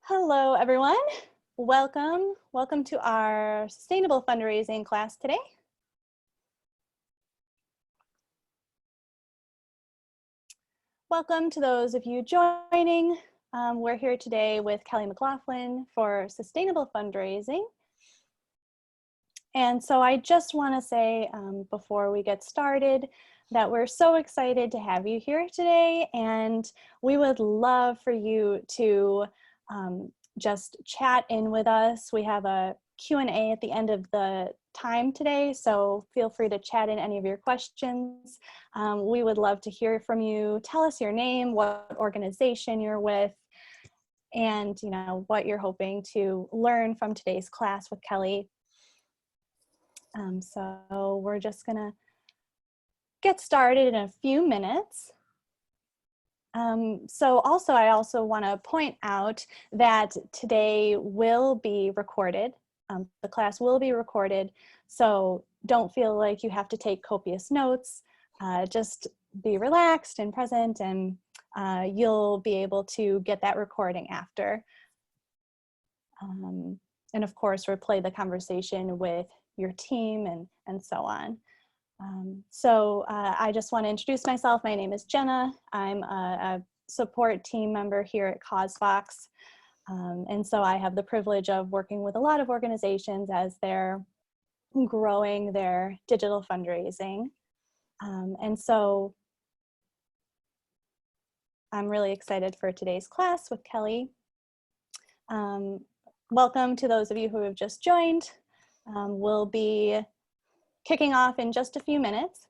Hello, everyone. Welcome to our sustainable fundraising class today. Welcome to those of you joining. We're here today with Kelly McLaughlin for sustainable fundraising. And so I just want to say before we get started that we're so excited to have you here today, and we would love for you to just chat in with us. We have a Q&A at the end of the time today, so feel free to chat in any of your questions. We would love to hear from you. Tell us your name, what organization you're with, and what you're hoping to learn from today's class with Kelly. So we're just gonna get started in a few minutes. So I also want to point out that today will be recorded. The class will be recorded, so don't feel like you have to take copious notes. Just be relaxed and present, and you'll be able to get that recording after. And of course, replay the conversation with your team and so on. I just want to introduce myself. My name is Jenna. I'm a support team member here at CauseVox. And so I have the privilege of working with a lot of organizations as they're growing their digital fundraising. And so I'm really excited for today's class with Kelly. Welcome to those of you who have just joined. We'll be kicking off in just a few minutes.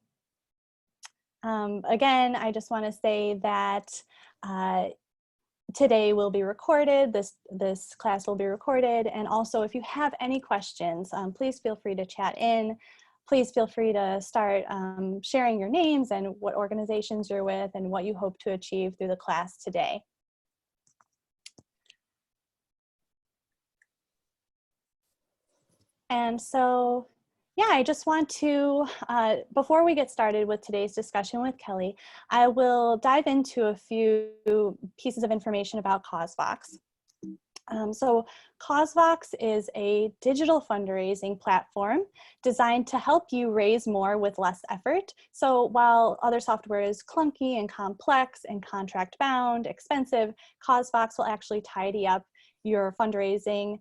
Again, I just want to say that today will be recorded. This class will be recorded. And also, if you have any questions, please feel free to chat in. Please feel free to start sharing your names and what organizations you're with and what you hope to achieve through the class today. And so, yeah, I just want to, before we get started with today's discussion with Kelly, I will dive into a few pieces of information about CauseVox. So CauseVox is a digital fundraising platform designed to help you raise more with less effort. So while other software is clunky and complex and contract bound, expensive, CauseVox will actually tidy up your fundraising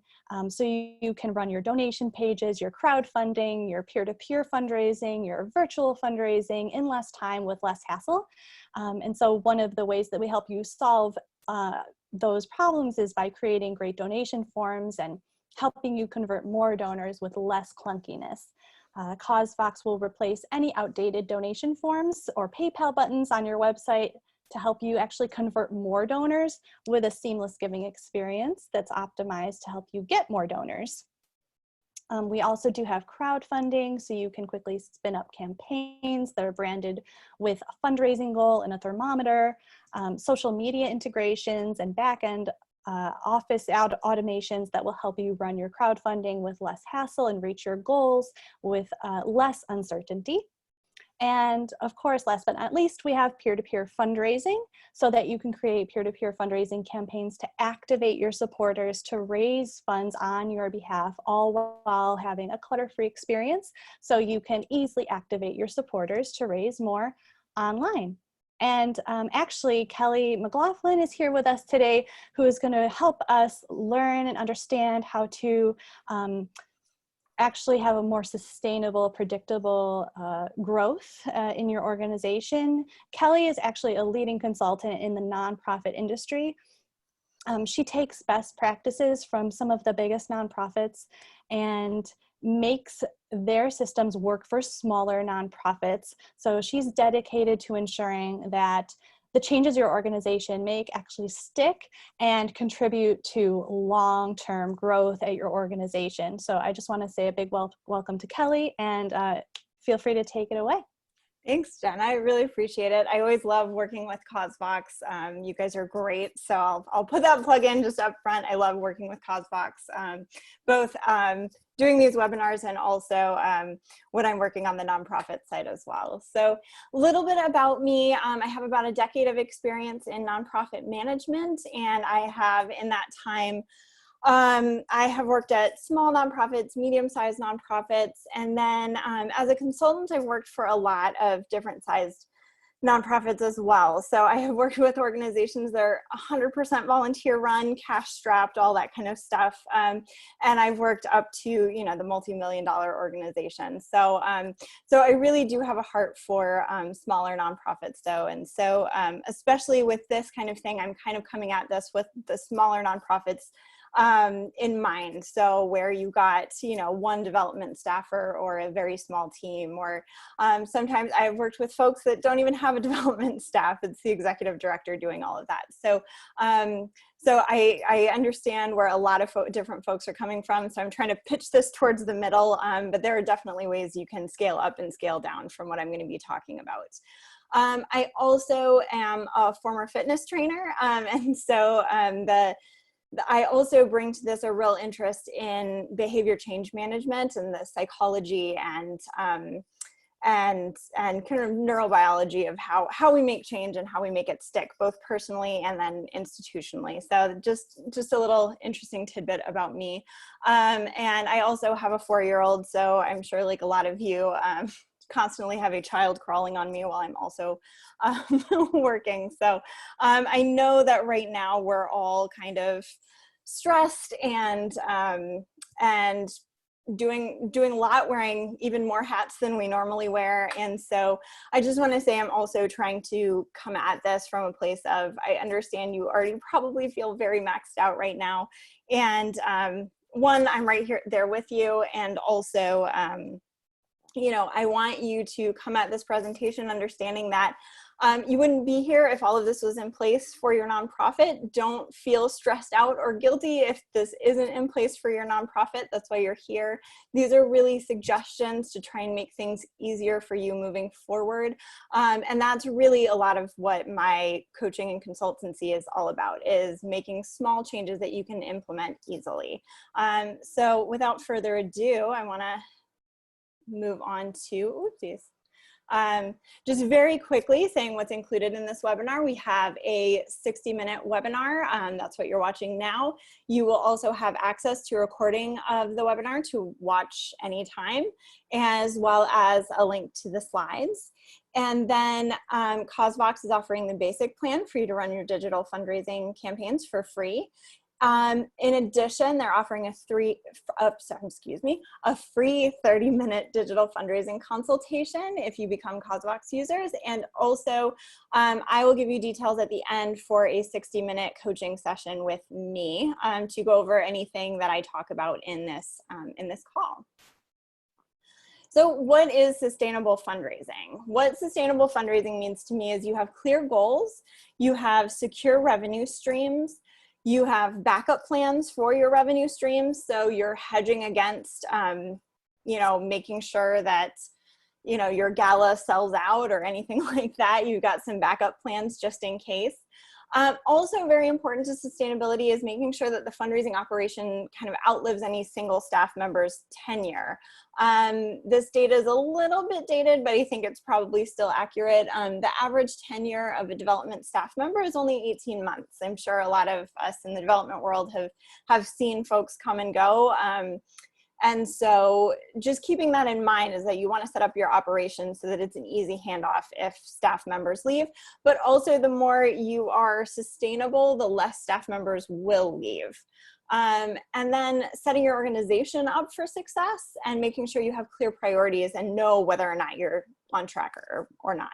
so you can run your donation pages, your crowdfunding, your peer-to-peer fundraising, your virtual fundraising in less time with less hassle. And so one of the ways that we help you solve those problems is by creating great donation forms and helping you convert more donors with less clunkiness. CauseVox will replace any outdated donation forms or PayPal buttons on your website to help you actually convert more donors with a seamless giving experience that's optimized to help you get more donors. We also do have crowdfunding, so you can quickly spin up campaigns that are branded with a fundraising goal and a thermometer, social media integrations, and back-end office automations that will help you run your crowdfunding with less hassle and reach your goals with less uncertainty. And of course, last but not least, we have peer-to-peer fundraising so that you can create peer-to-peer fundraising campaigns to activate your supporters to raise funds on your behalf, all while having a clutter-free experience so you can easily activate your supporters to raise more online. And actually, Kelly McLaughlin is here with us today, who is going to help us learn and understand how to actually have a more sustainable, predictable growth in your organization. Kelly is actually a leading consultant in the nonprofit industry. She takes best practices from some of the biggest nonprofits and makes their systems work for smaller nonprofits. So she's dedicated to ensuring that the changes your organization make actually stick and contribute to long-term growth at your organization. So I just want to say a big welcome to Kelly, and feel free to take it away. Thanks, Jen. I really appreciate it. I always love working with CauseVox. You guys are great. So I'll put that plug in just up front. I love working with CauseVox, both doing these webinars and also when I'm working on the nonprofit side as well. So a little bit about me. I have about a decade of experience in nonprofit management, and I have in that time I have worked at small nonprofits, medium-sized nonprofits, and then as a consultant, I've worked for a lot of different sized nonprofits as well. So I have worked with organizations that are 100% volunteer run, cash strapped, all that kind of stuff. And I've worked up to, you know, the multi-million-dollar organizations. So, so I really do have a heart for smaller nonprofits though. And so especially with this kind of thing, I'm kind of coming at this with the smaller nonprofits in mind. So where you got, you know, one development staffer or a very small team, or sometimes I've worked with folks that don't even have a development staff. It's the executive director doing all of that. So, so I understand where a lot of different folks are coming from. So I'm trying to pitch this towards the middle, but there are definitely ways you can scale up and scale down from what I'm going to be talking about. I also am a former fitness trainer, and so I also bring to this a real interest in behavior change management and the psychology and kind of neurobiology of how we make change and how we make it stick, both personally and then institutionally. So just a little interesting tidbit about me. And I also have a 4-year-old, so I'm sure like a lot of you constantly have a child crawling on me while I'm also working. So I know that right now we're all kind of stressed and doing a lot, wearing even more hats than we normally wear. And so I just want to say I'm also trying to come at this from a place of, I understand you already probably feel very maxed out right now. And one, I'm right there with you. And also, you know, I want you to come at this presentation understanding that you wouldn't be here if all of this was in place for your nonprofit. Don't feel stressed out or guilty if this isn't in place for your nonprofit. That's why you're here. These are really suggestions to try and make things easier for you moving forward. And that's really a lot of what my coaching and consultancy is all about, is making small changes that you can implement easily. So without further ado, I want to move on to, oopsies. Just very quickly saying what's included in this webinar. We have a 60-minute webinar. That's what you're watching now. You will also have access to a recording of the webinar to watch anytime, as well as a link to the slides. And then CauseVox is offering the basic plan for you to run your digital fundraising campaigns for free. In addition, they're offering a free 30-minute digital fundraising consultation if you become CauseVox users. And also, I will give you details at the end for a 60-minute coaching session with me to go over anything that I talk about in this call. So what is sustainable fundraising? What sustainable fundraising means to me is you have clear goals, you have secure revenue streams, you have backup plans for your revenue streams. So you're hedging against, you know, making sure that, you know, your gala sells out or anything like that. You've got some backup plans just in case. Also very important to sustainability is making sure that the fundraising operation kind of outlives any single staff member's tenure. This data is a little bit dated, but I think it's probably still accurate. The average tenure of a development staff member is only 18 months. I'm sure a lot of us in the development world have seen folks come and go. And so just keeping that in mind is that you want to set up your operation so that it's an easy handoff if staff members leave, but also the more you are sustainable, the less staff members will leave. And then setting your organization up for success and making sure you have clear priorities and know whether or not you're on track or not.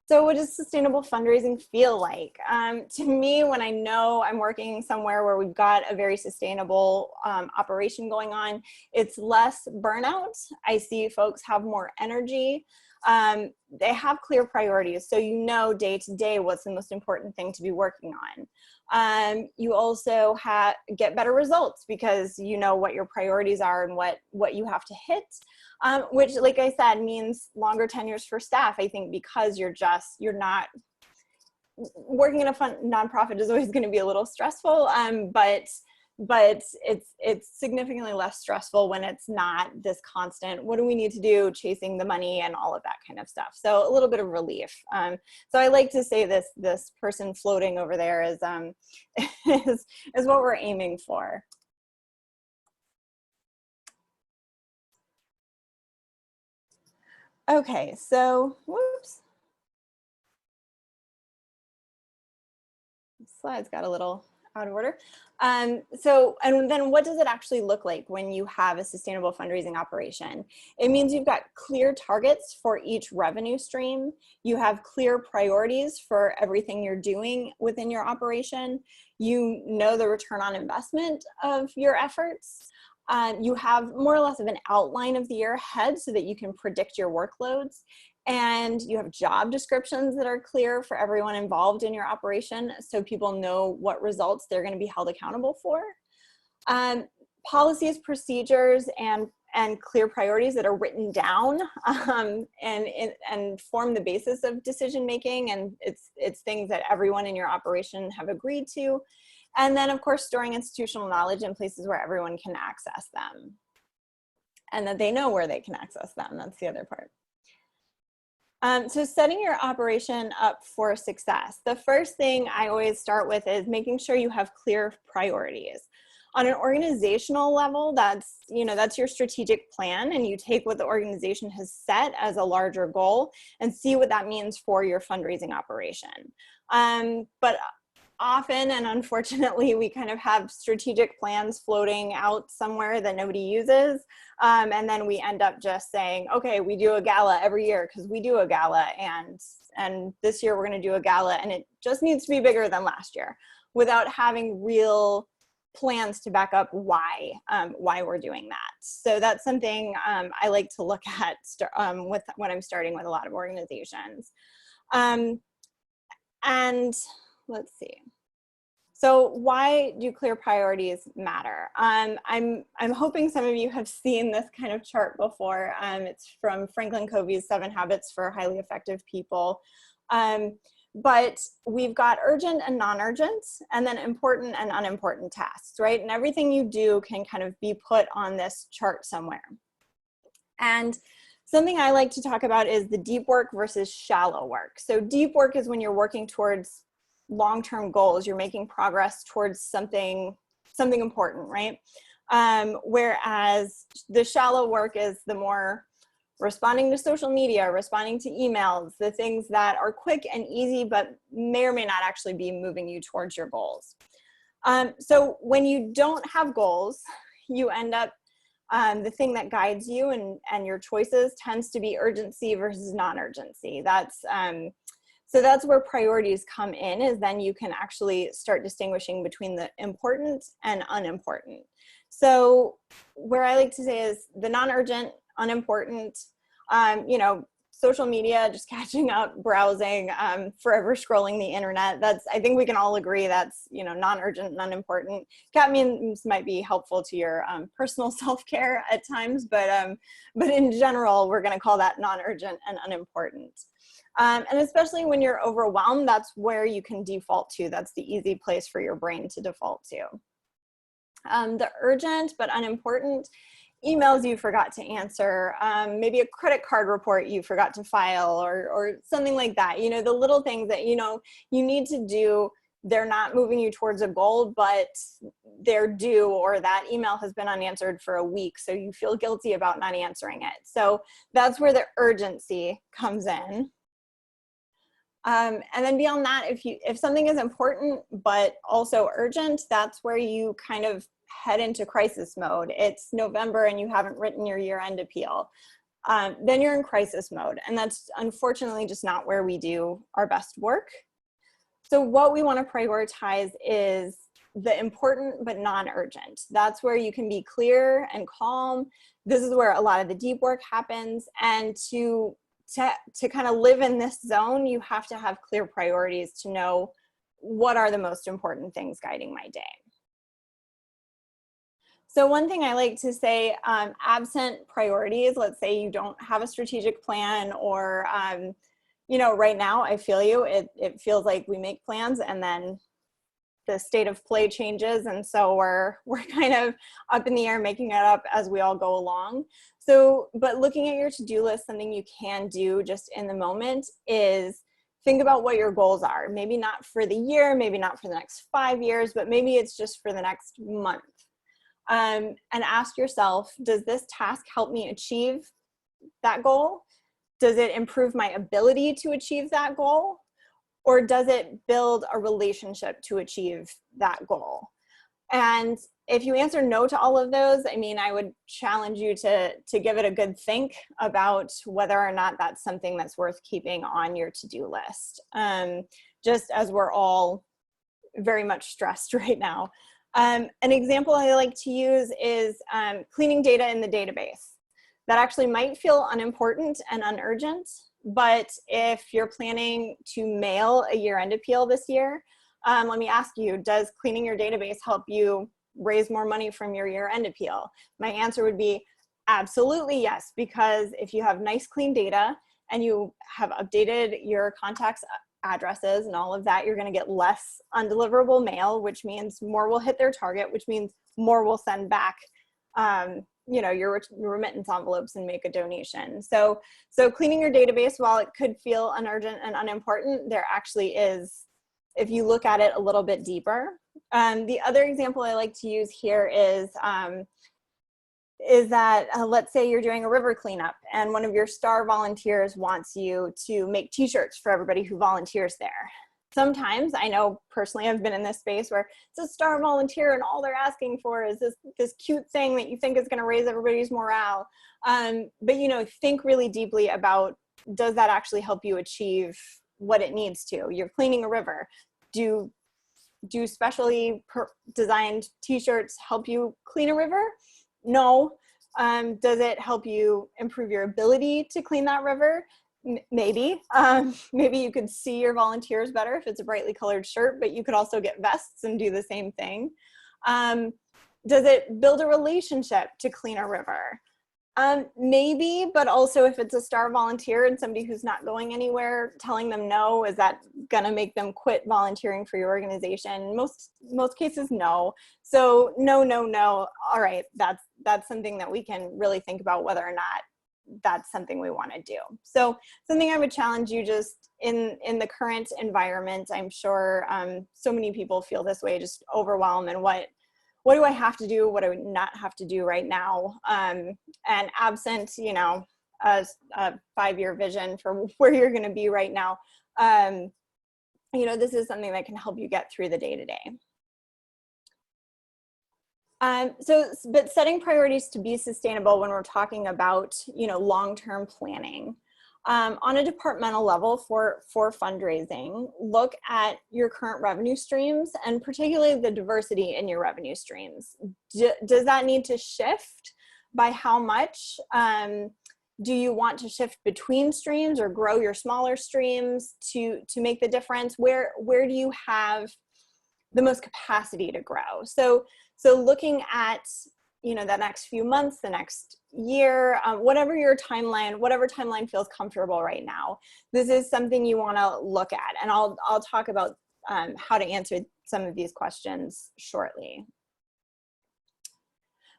So what does sustainable fundraising feel like? To me, when I know I'm working somewhere where we've got a very sustainable operation going on, it's less burnout. I see folks have more energy. they have clear priorities. So you know day to day what's the most important thing to be working on. You also get better results because you know what your priorities are and what you have to hit, which, like I said, means longer tenures for staff, I think, because you're not working in a nonprofit is always going to be a little stressful, but it's significantly less stressful when it's not this constant, what do we need to do, chasing the money and all of that kind of stuff. So a little bit of relief. So I like to say this person floating over there is what we're aiming for. Okay, so whoops. Slides got a little out of order. And then what does it actually look like when you have a sustainable fundraising operation? It means you've got clear targets for each revenue stream. You have clear priorities for everything you're doing within your operation. You know the return on investment of your efforts. You have more or less of an outline of the year ahead so that you can predict your workloads. And you have job descriptions that are clear for everyone involved in your operation so people know what results they're going to be held accountable for. Policies, procedures, and clear priorities that are written down and form the basis of decision making, and it's things that everyone in your operation have agreed to. And then, of course, storing institutional knowledge in places where everyone can access them and that they know where they can access them. That's the other part. So setting your operation up for success. The first thing I always start with is making sure you have clear priorities. On an organizational level, that's your strategic plan, and you take what the organization has set as a larger goal and see what that means for your fundraising operation. But often, and unfortunately, we kind of have strategic plans floating out somewhere that nobody uses. And then we end up just saying, okay, we do a gala every year because we do a gala, and this year we're going to do a gala, and it just needs to be bigger than last year, without having real plans to back up why we're doing that. So that's something I like to look at with when I'm starting with a lot of organizations. And let's see. So why do clear priorities matter? I'm hoping some of you have seen this kind of chart before. It's from Franklin Covey's 7 Habits for Highly Effective People. But we've got urgent and non-urgent, and then important and unimportant tasks, right? And everything you do can kind of be put on this chart somewhere. And something I like to talk about is the deep work versus shallow work. So deep work is when you're working towards long-term goals, you're making progress towards something important, right? Whereas the shallow work is the more responding to social media, responding to emails, the things that are quick and easy, but may or may not actually be moving you towards your goals. So when you don't have goals, you end up, the thing that guides you and your choices tends to be urgency versus non-urgency. So that's where priorities come in, is then you can actually start distinguishing between the important and unimportant. So where I like to say is the non-urgent, unimportant, social media, just catching up, browsing, forever scrolling the internet. I think we can all agree that's, non-urgent and unimportant. Cat memes might be helpful to your personal self-care at times, but in general, we're going to call that non-urgent and unimportant. And especially when you're overwhelmed, that's where you can default to. That's the easy place for your brain to default to. The urgent but unimportant: emails you forgot to answer, maybe a credit card report you forgot to file, or something like that. The little things that you need to do, they're not moving you towards a goal, but they're due, or that email has been unanswered for a week, so you feel guilty about not answering it. So that's where the urgency comes in. And then beyond that, if something is important but also urgent, that's where you kind of head into crisis mode. It's November and you haven't written your year-end appeal. Then you're in crisis mode, and that's unfortunately just not where we do our best work. So what we want to prioritize is the important but non-urgent. That's where you can be clear and calm. This is where a lot of the deep work happens, and to to kind of live in this zone, you have to have clear priorities to know what are the most important things guiding my day. So one thing I like to say, absent priorities, let's say you don't have a strategic plan, or, you know, right now I feel you, it feels like we make plans and then the state of play changes, and so we're kind of up in the air, making it up as we all go along. So, but looking at your to-do list, something you can do just in the moment is think about what your goals are. Maybe not for the year, maybe not for the next 5 years, but maybe it's just for the next month. And ask yourself, does this task help me achieve that goal? Does it improve my ability to achieve that goal? Or does it build a relationship to achieve that goal? And if you answer no to all of those, I mean, I would challenge you to give it a good think about whether or not that's something that's worth keeping on your to-do list. Just as we're all very much stressed right now. An example I like to use is cleaning data in the database. That actually might feel unimportant and unurgent, but if you're planning to mail a year-end appeal this year, let me ask you, does cleaning your database help you raise more money from your year-end appeal? My answer would be absolutely yes, because if you have nice clean data and you have updated your contacts addresses and all of that, you're going to get less undeliverable mail, which means more will hit their target, which means more will send back you know, your remittance envelopes and make a donation. So cleaning your database, while it could feel unurgent and unimportant, there actually is, if you look at it a little bit deeper. The other example I like to use here is that let's say you're doing a river cleanup and one of your star volunteers wants you to make t-shirts for everybody who volunteers there. Sometimes, I know personally I've been in this space where it's a star volunteer and all they're asking for is this cute thing that you think is going to raise everybody's morale. But you know, think really deeply about, does that actually help you achieve what it needs to? You're cleaning a river. Do specially designed t-shirts help you clean a river? No. Does it help you improve your ability to clean that river? Maybe. Maybe you could see your volunteers better if it's a brightly colored shirt, but you could also get vests and do the same thing. Does it build a relationship to clean a river? Maybe, but also if it's a star volunteer and somebody who's not going anywhere, telling them no, is that gonna make them quit volunteering for your organization? Most cases, no. So no. All right, that's something that we can really think about whether or not that's something we want to do. So something I would challenge you, just in the current environment, I'm sure so many people feel this way, just overwhelmed, and what do I have to do? What do I not have to do right now? And absent, you know, a 5-year vision for where you're going to be right now, you know, this is something that can help you get through the day-to-day. But setting priorities to be sustainable when we're talking about, you know, long-term planning. On a departmental level for fundraising, look at your current revenue streams and particularly the diversity in your revenue streams. Does that need to shift? By how much? Do you want to shift between streams or grow your smaller streams to make the difference? Where do you have the most capacity to grow? So looking at, you know, the next few months, the next year, whatever your timeline, whatever timeline feels comfortable right now, this is something you want to look at. And I'll talk about how to answer some of these questions shortly.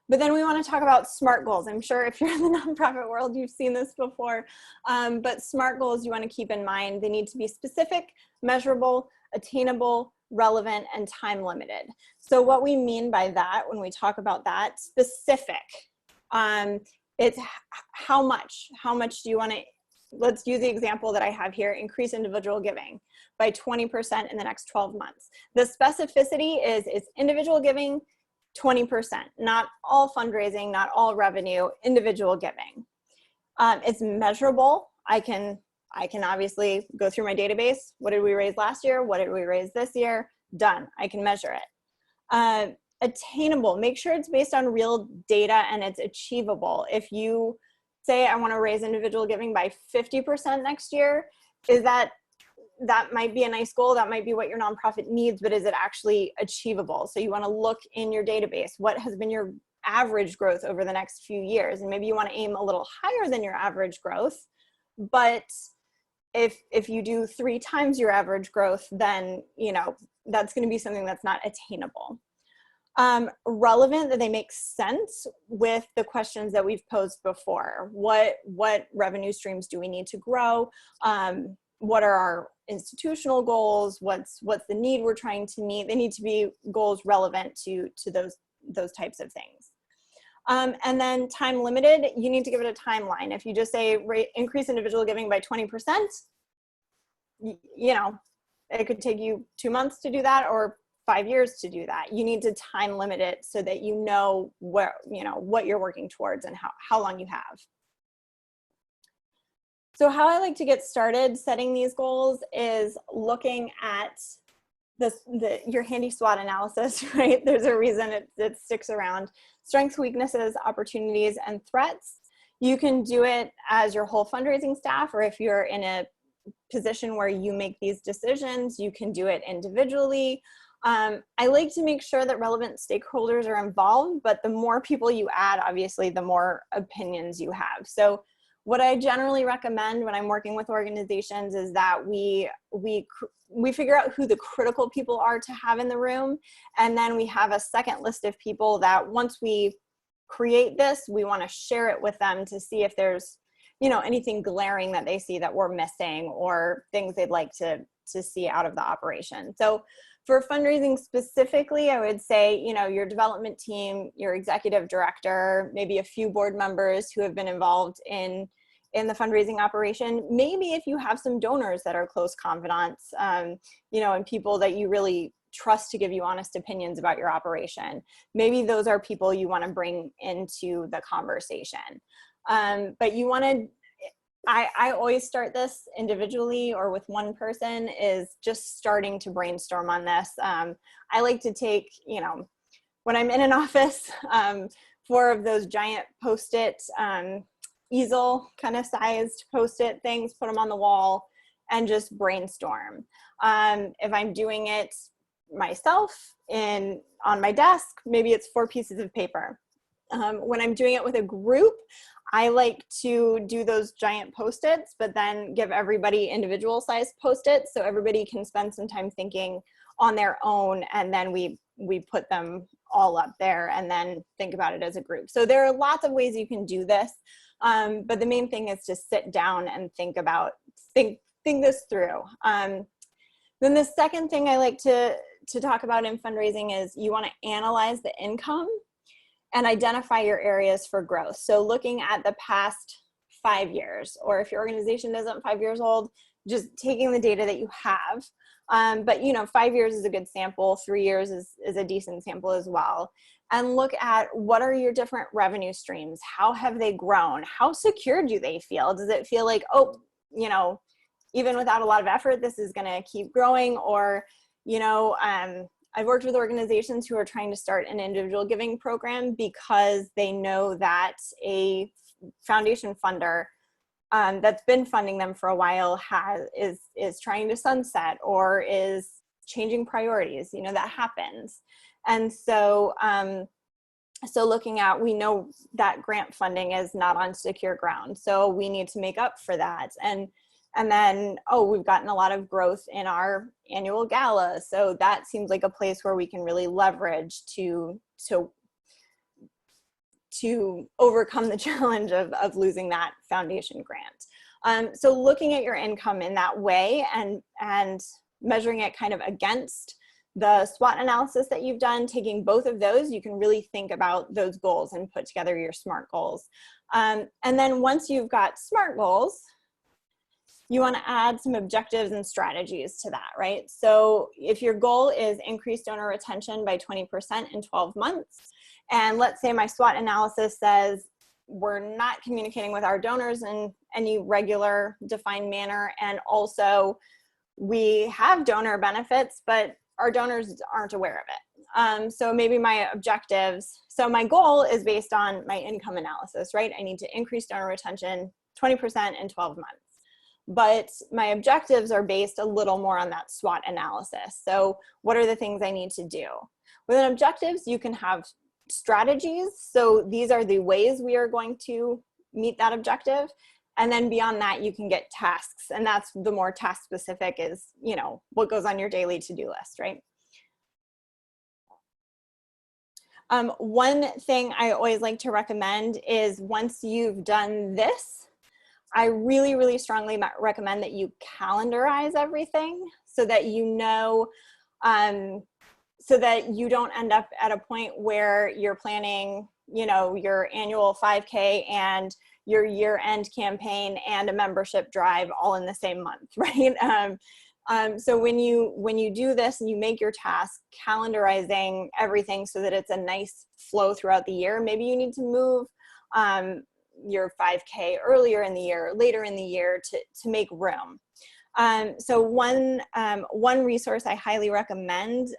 But then we want to talk about SMART goals. I'm sure if you're in the nonprofit world, you've seen this before. But SMART goals you want to keep in mind. They need to be specific, measurable, attainable, relevant, and time limited. So what we mean by that, when we talk about that, specific, it's how much do you want to, let's use the example that I have here, increase individual giving by 20% in the next 12 months. The specificity is individual giving, 20%, not all fundraising, not all revenue, individual giving. It's measurable. I can obviously go through my database. What did we raise last year? What did we raise this year? Done. I can measure it. Attainable. Make sure it's based on real data and it's achievable. If you say I want to raise individual giving by 50% next year, is that might be a nice goal. That might be what your nonprofit needs, but is it actually achievable? So you want to look in your database. What has been your average growth over the next few years? And maybe you want to aim a little higher than your average growth. But if you do 3 times your average growth, then, you know, that's going to be something that's not attainable. Relevant, that they make sense with the questions that we've posed before. What revenue streams do we need to grow? What are our institutional goals? What's the need we're trying to meet? They need to be goals relevant to those types of things. And then time limited, you need to give it a timeline. If you just say increase individual giving by 20%, you know, it could take you 2 months to do that, or 5 years to do that. You need to time limit it so that you know where, you know, what you're working towards and how long you have. So how I like to get started setting these goals is looking at your handy SWOT analysis, right? There's a reason it sticks around. Strengths, weaknesses, opportunities, and threats. You can do it as your whole fundraising staff, or if you're in a position where you make these decisions, you can do it individually. I like to make sure that relevant stakeholders are involved, but the more people you add, obviously, the more opinions you have. So what I generally recommend when I'm working with organizations is that we figure out who the critical people are to have in the room, and then we have a second list of people that once we create this, we want to share it with them to see if there's, you know, anything glaring that they see that we're missing, or things they'd like to see out of the operation. So for fundraising specifically, I would say, you know, your development team, your executive director, maybe a few board members who have been involved in the fundraising operation. Maybe if you have some donors that are close confidants, you know, and people that you really trust to give you honest opinions about your operation, maybe those are people you want to bring into the conversation. But you want to, I always start this individually or with one person, is just starting to brainstorm on this. I like to take, you know, when I'm in an office, 4 of those giant Post-it, easel kind of sized Post-it things, put them on the wall and just brainstorm. If I'm doing it myself on my desk, maybe it's 4 pieces of paper. When I'm doing it with a group, I like to do those giant Post-its, but then give everybody individual sized Post-its so everybody can spend some time thinking on their own, and then we put them all up there and then think about it as a group. So there are lots of ways you can do this, but the main thing is to sit down and think this through. Then the second thing I like to talk about in fundraising is you want to analyze the income and identify your areas for growth. So looking at the past 5 years, or if your organization isn't 5 years old, just taking the data that you have. But you know, 5 years is a good sample, 3 years is a decent sample as well. And look at what are your different revenue streams? How have they grown? How secure do they feel? Does it feel like, oh, you know, even without a lot of effort, this is gonna keep growing? Or, you know, I've worked with organizations who are trying to start an individual giving program because they know that a foundation funder that's been funding them for a while is trying to sunset or is changing priorities. You know, that happens. And so, so looking at, we know that grant funding is not on secure ground, so we need to make up for that. And then, oh, we've gotten a lot of growth in our annual gala. So that seems like a place where we can really leverage to overcome the challenge of losing that foundation grant. So looking at your income in that way and measuring it kind of against the SWOT analysis that you've done, taking both of those, you can really think about those goals and put together your SMART goals. And then once you've got SMART goals, you want to add some objectives and strategies to that, right? So if your goal is increase donor retention by 20% in 12 months, and let's say my SWOT analysis says we're not communicating with our donors in any regular defined manner, and also we have donor benefits, but our donors aren't aware of So maybe my objectives, so my goal is based on my income analysis, right? I need to increase donor retention 20% in 12 months. But my objectives are based a little more on that SWOT analysis. So what are the things I need to do? Within objectives, you can have strategies. So these are the ways we are going to meet that objective. And then beyond that, you can get tasks. And that's the more task specific is, you know, what goes on your daily to-do list, right? One thing I always like to recommend is once you've done this, I really, really strongly recommend that you calendarize everything so that you know, so that you don't end up at a point where you're planning, you know, your annual 5K and your year-end campaign and a membership drive all in the same month, right? So when you do this and you make your task, calendarizing everything so that it's a nice flow throughout the year, maybe you need to move your 5K earlier in the year, later in the year to make room. So one resource I highly recommend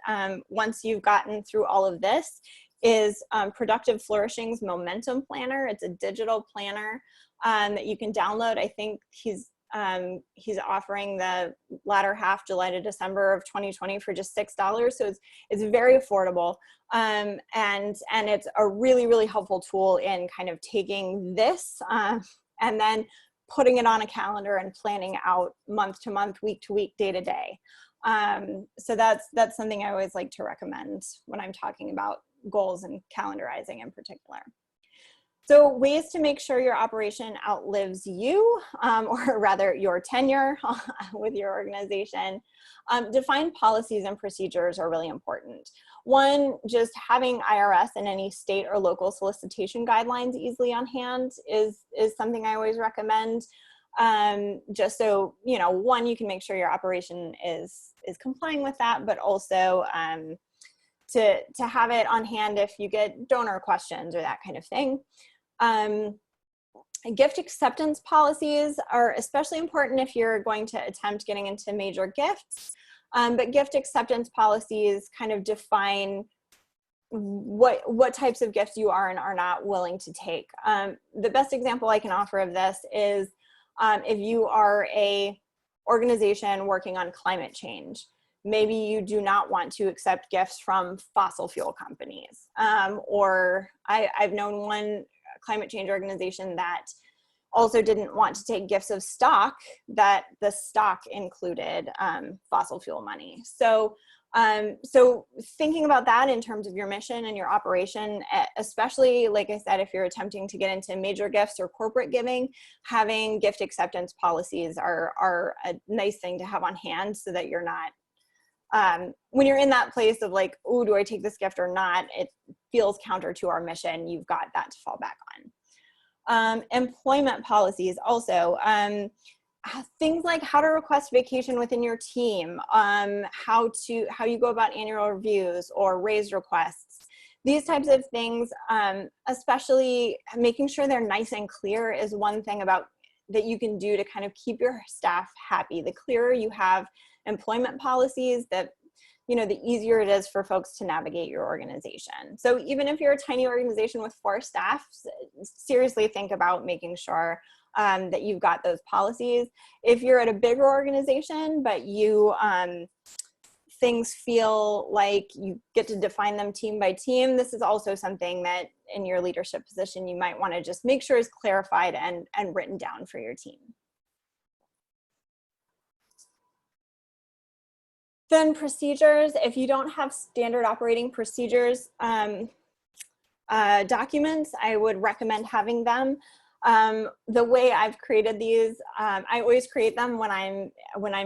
once you've gotten through all of this is Productive Flourishing's Momentum Planner. It's a digital planner that you can download. I think he's offering the latter half, July to December of 2020 for just $6. So it's very affordable. And it's a really, really helpful tool in kind of taking this and then putting it on a calendar and planning out month to month, week to week, day to day. So that's something I always like to recommend when I'm talking about goals and calendarizing in particular. So ways to make sure your operation outlives you, or rather your tenure with your organization. Defined policies and procedures are really important. One, just having IRS and any state or local solicitation guidelines easily on hand is something I always recommend. Just so, you know, one, you can make sure your operation is complying with that, but also to have it on hand if you get donor questions or that kind of thing. Gift acceptance policies are especially important if you're going to attempt getting into major gifts, but gift acceptance policies kind of define what types of gifts you are and are not willing to take. The best example I can offer of this is if you are a organization working on climate change, maybe you do not want to accept gifts from fossil fuel companies. Or I've known one climate change organization that also didn't want to take gifts of stock that the stock included fossil fuel money. So, so thinking about that in terms of your mission and your operation, especially, like I said, if you're attempting to get into major gifts or corporate giving, having gift acceptance policies are a nice thing to have on hand so that you're not, when you're in that place of like, oh, do I take this gift or not? It feels counter to our mission. You've got that to fall back on. Employment policies also. Things like how to request vacation within your team, how you go about annual reviews or raise requests. These types of things, especially making sure they're nice and clear, is one thing about that you can do to kind of keep your staff happy. The clearer you have employment policies, that, you know, the easier it is for folks to navigate your organization. So even if you're a tiny organization with 4 staff, seriously think about making sure that you've got those policies. If you're at a bigger organization, but things feel like you get to define them team by team, this is also something that in your leadership position, you might want to just make sure is clarified and written down for your team. Then procedures, if you don't have standard operating procedures documents, I would recommend having them. The way I've created these, I always create them when I'm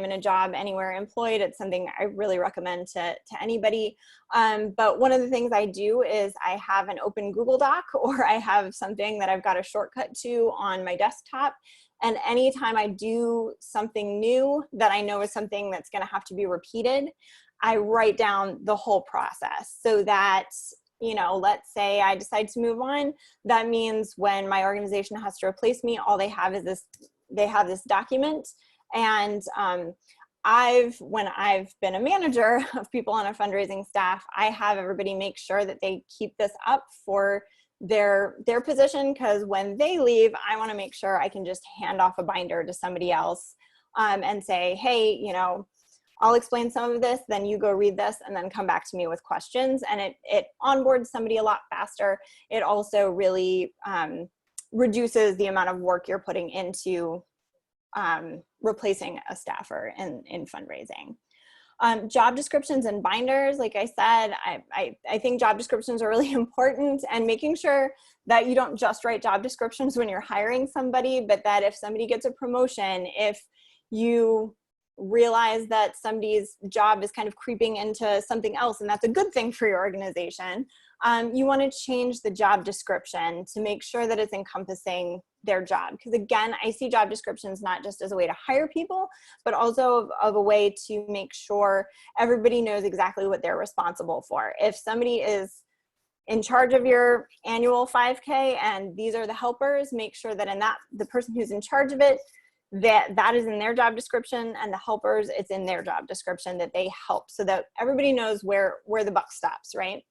in a job anywhere employed. It's something I really recommend to anybody. But one of the things I do is I have an open Google Doc, or I have something that I've got a shortcut to on my desktop. And anytime I do something new that I know is something that's going to have to be repeated, I write down the whole process so that, you know, let's say I decide to move on. That means when my organization has to replace me, all they have is this, they have this document, and when I've been a manager of people on a fundraising staff, I have everybody make sure that they keep this up for their position, because when they leave, I want to make sure I can just hand off a binder to somebody else and say, hey, you know, I'll explain some of this, then you go read this, and then come back to me with questions. And it onboards somebody a lot faster. It also really reduces the amount of work you're putting into replacing a staffer in fundraising. Job descriptions and binders, like I said, I think job descriptions are really important, and making sure that you don't just write job descriptions when you're hiring somebody, but that if somebody gets a promotion, if you realize that somebody's job is kind of creeping into something else, and that's a good thing for your organization, you want to change the job description to make sure that it's encompassing their job. Because again, I see job descriptions not just as a way to hire people, but also of a way to make sure everybody knows exactly what they're responsible for. If somebody is in charge of your annual 5K and these are the helpers, make sure that the person who's in charge of it, that is in their job description, and the helpers, it's in their job description that they help, so that everybody knows where the buck stops, right?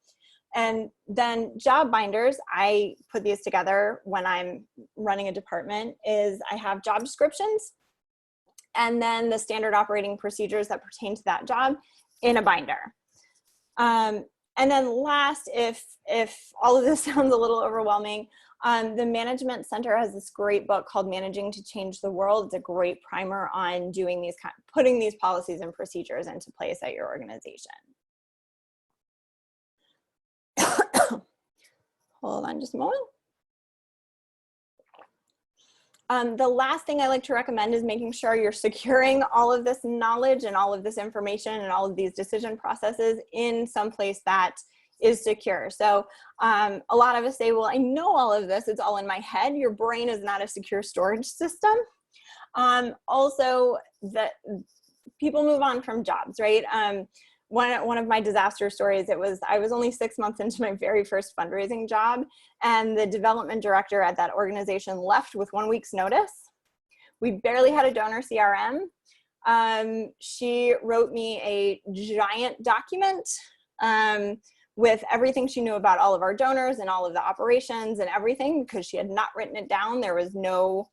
And then job binders, I put these together when I'm running a department, is I have job descriptions and then the standard operating procedures that pertain to that job in a binder. And then last, if all of this sounds a little overwhelming, the Management Center has this great book called Managing to Change the World. It's a great primer on doing putting these policies and procedures into place at your organization. Hold on just a moment. The last thing I like to recommend is making sure you're securing all of this knowledge and all of this information and all of these decision processes in some place that is secure. So a lot of us say, well, I know all of this, it's all in my head. Your brain is not a secure storage system. Also, that people move on from jobs, right? One of my disaster stories, I was only 6 months into my very first fundraising job, and the development director at that organization left with 1 week's notice. We barely had a donor CRM. She wrote me a giant document with everything she knew about all of our donors and all of the operations and everything, because she had not written it down. There was no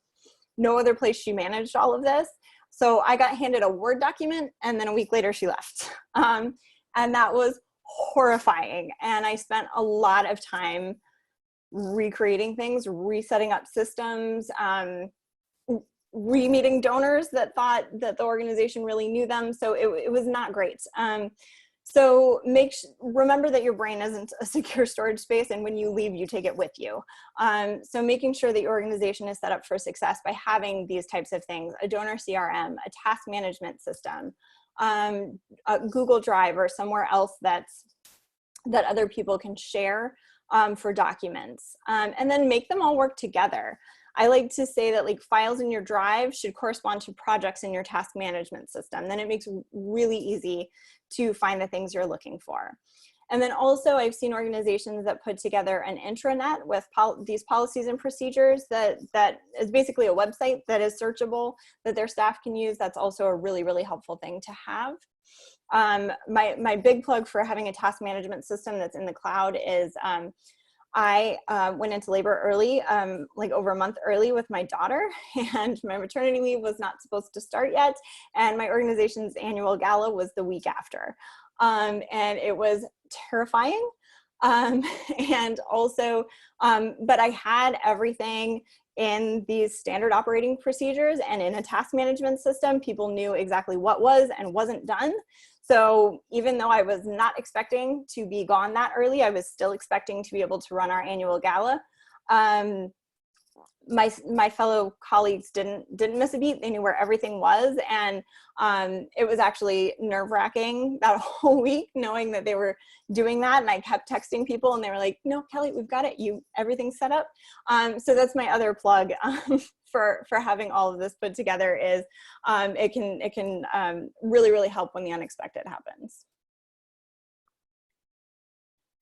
other place she managed all of this. So I got handed a Word document, and then a week later she left. And that was horrifying. And I spent a lot of time recreating things, resetting up systems, re-meeting donors that thought that the organization really knew them. So it was not great. So remember that your brain isn't a secure storage space, and when you leave, you take it with you. So making sure that your organization is set up for success by having these types of things: a donor CRM, a task management system, a Google Drive, or somewhere else that other people can share for documents, and then make them all work together. I like to say that like files in your drive should correspond to projects in your task management system. Then it makes it really easy to find the things you're looking for. And then also I've seen organizations that put together an intranet with these policies and procedures that is basically a website that is searchable that their staff can use. That's also a really, really helpful thing to have. My big plug for having a task management system that's in the cloud is I went into labor early, like over a month early with my daughter, and my maternity leave was not supposed to start yet. And my organization's annual gala was the week after. And it was terrifying. And also, but I had everything in these standard operating procedures and in a task management system. People knew exactly what was and wasn't done. So even though I was not expecting to be gone that early, I was still expecting to be able to run our annual gala. My fellow colleagues didn't miss a beat. They knew where everything was, and it was actually nerve-wracking that whole week knowing that they were doing that. And I kept texting people, and they were like, "No, Kelly, we've got it. Everything's set up." So that's my other plug for having all of this put together. Is it can really, really help when the unexpected happens.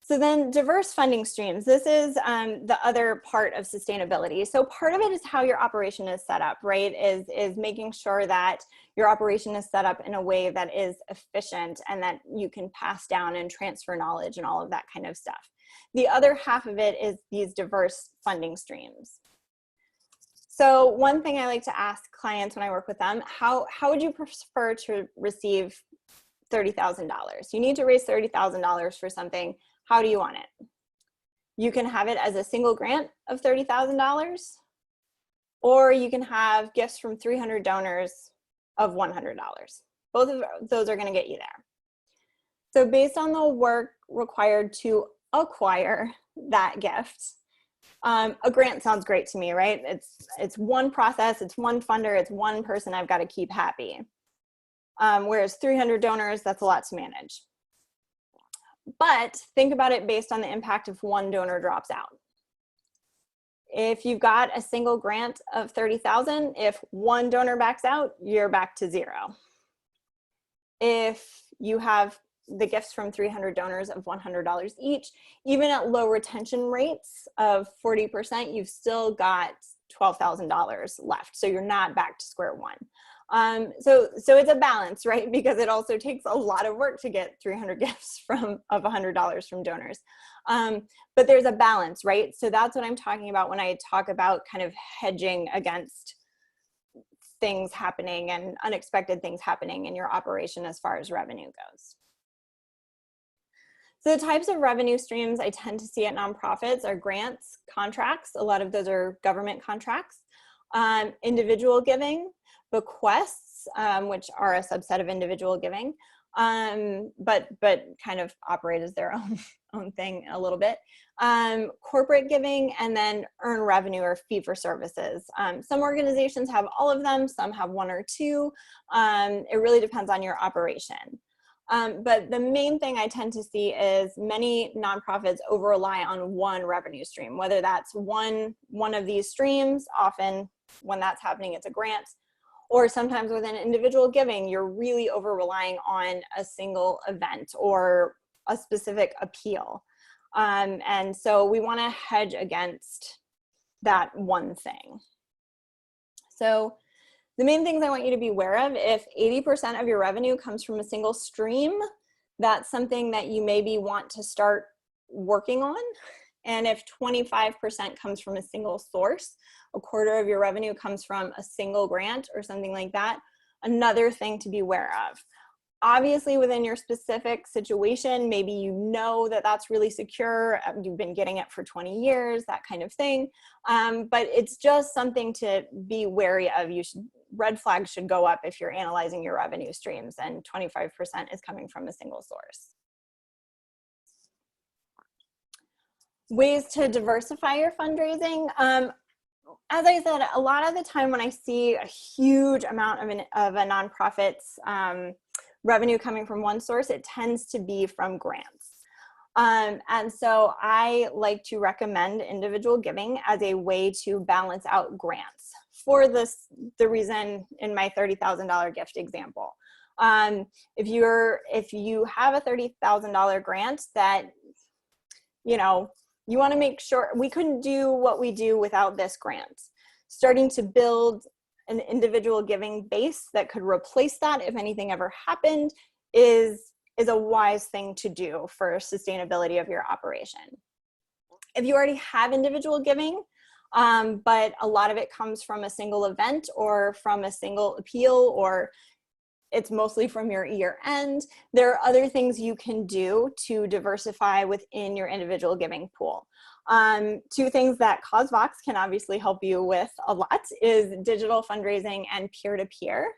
So then diverse funding streams. This is the other part of sustainability. So part of it is how your operation is set up, right? Is making sure that your operation is set up in a way that is efficient and that you can pass down and transfer knowledge and all of that kind of stuff. The other half of it is these diverse funding streams. So one thing I like to ask clients when I work with them, how would you prefer to receive $30,000? You need to raise $30,000 for something. How do you want it? You can have it as a single grant of $30,000, or you can have gifts from 300 donors of $100. Both of those are going to get you there. So based on the work required to acquire that gift, a grant sounds great to me, right? It's one process, it's one funder, it's one person I've got to keep happy. Whereas 300 donors, that's a lot to manage. But think about it based on the impact if one donor drops out. If you've got a single grant of 30,000, if one donor backs out, you're back to zero. If you have the gifts from 300 donors of $100 each, even at low retention rates of 40%, you've still got $12,000 left. So you're not back to square one. So it's a balance, right? Because it also takes a lot of work to get 300 gifts of $100 from donors. But there's a balance, right? So that's what I'm talking about when I talk about kind of hedging against things happening and unexpected things happening in your operation as far as revenue goes. So the types of revenue streams I tend to see at nonprofits are grants, contracts. A lot of those are government contracts, individual giving, bequests, which are a subset of individual giving, but kind of operate as their own thing a little bit. Corporate giving, and then earn revenue or fee for services. Some organizations have all of them, some have one or two. It really depends on your operation. But the main thing I tend to see is many nonprofits over-rely on one revenue stream, whether that's one of these streams. Often when that's happening, it's a grant. Or sometimes within individual giving, you're really over-relying on a single event or a specific appeal. And so we want to hedge against that one thing. So the main things I want you to be aware of, if 80% of your revenue comes from a single stream, that's something that you maybe want to start working on. And if 25% comes from a single source, a quarter of your revenue comes from a single grant or something like that, another thing to be aware of. Obviously, within your specific situation, maybe you know that that's really secure, you've been getting it for 20 years, that kind of thing. But it's just something to be wary of. Red flags should go up if you're analyzing your revenue streams, and 25% is coming from a single source. Ways to diversify your fundraising. As I said, a lot of the time when I see a huge amount of a nonprofit's revenue coming from one source, it tends to be from grants. And so I like to recommend individual giving as a way to balance out grants for the reason in my $30,000 gift example. If you have a $30,000 grant that, you want to make sure, we couldn't do what we do without this grant. Starting to build an individual giving base that could replace that if anything ever happened is a wise thing to do for sustainability of your operation. If you already have individual giving, but a lot of it comes from a single event or from a single appeal, or it's mostly from your year end, there are other things you can do to diversify within your individual giving pool. Two things that CauseVox can obviously help you with a lot is digital fundraising and peer-to-peer.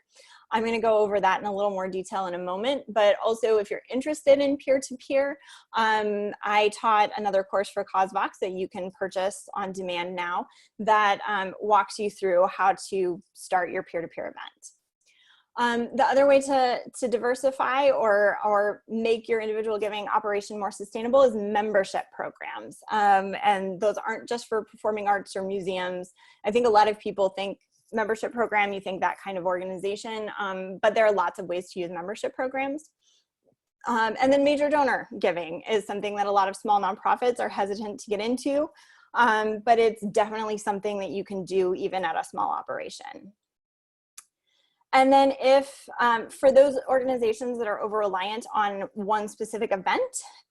I'm going to go over that in a little more detail in a moment, but also if you're interested in peer-to-peer, I taught another course for CauseVox that you can purchase on demand now that walks you through how to start your peer-to-peer event. The other way to diversify or make your individual giving operation more sustainable is membership programs. And those aren't just for performing arts or museums. I think a lot of people think membership program, you think that kind of organization, but there are lots of ways to use membership programs. And then major donor giving is something that a lot of small nonprofits are hesitant to get into, but it's definitely something that you can do even at a small operation. And then if, for those organizations that are over-reliant on one specific event,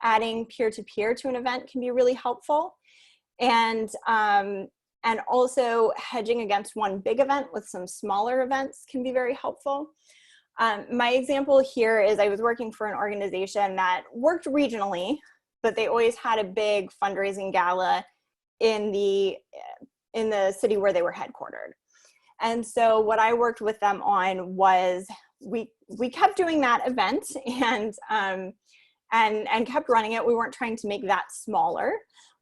adding peer-to-peer to an event can be really helpful. And also hedging against one big event with some smaller events can be very helpful. My example here is I was working for an organization that worked regionally, but they always had a big fundraising gala in the city where they were headquartered. And so what I worked with them on was we kept doing that event and kept running it. We weren't trying to make that smaller,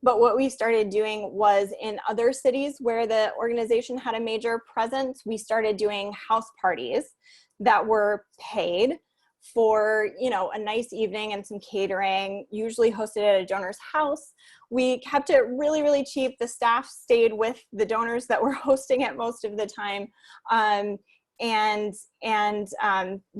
but what we started doing was in other cities where the organization had a major presence, we started doing house parties that were paid for, you know, a nice evening and some catering, usually hosted at a donor's house. We kept it really, really cheap. The staff stayed with the donors that were hosting it most of the time. The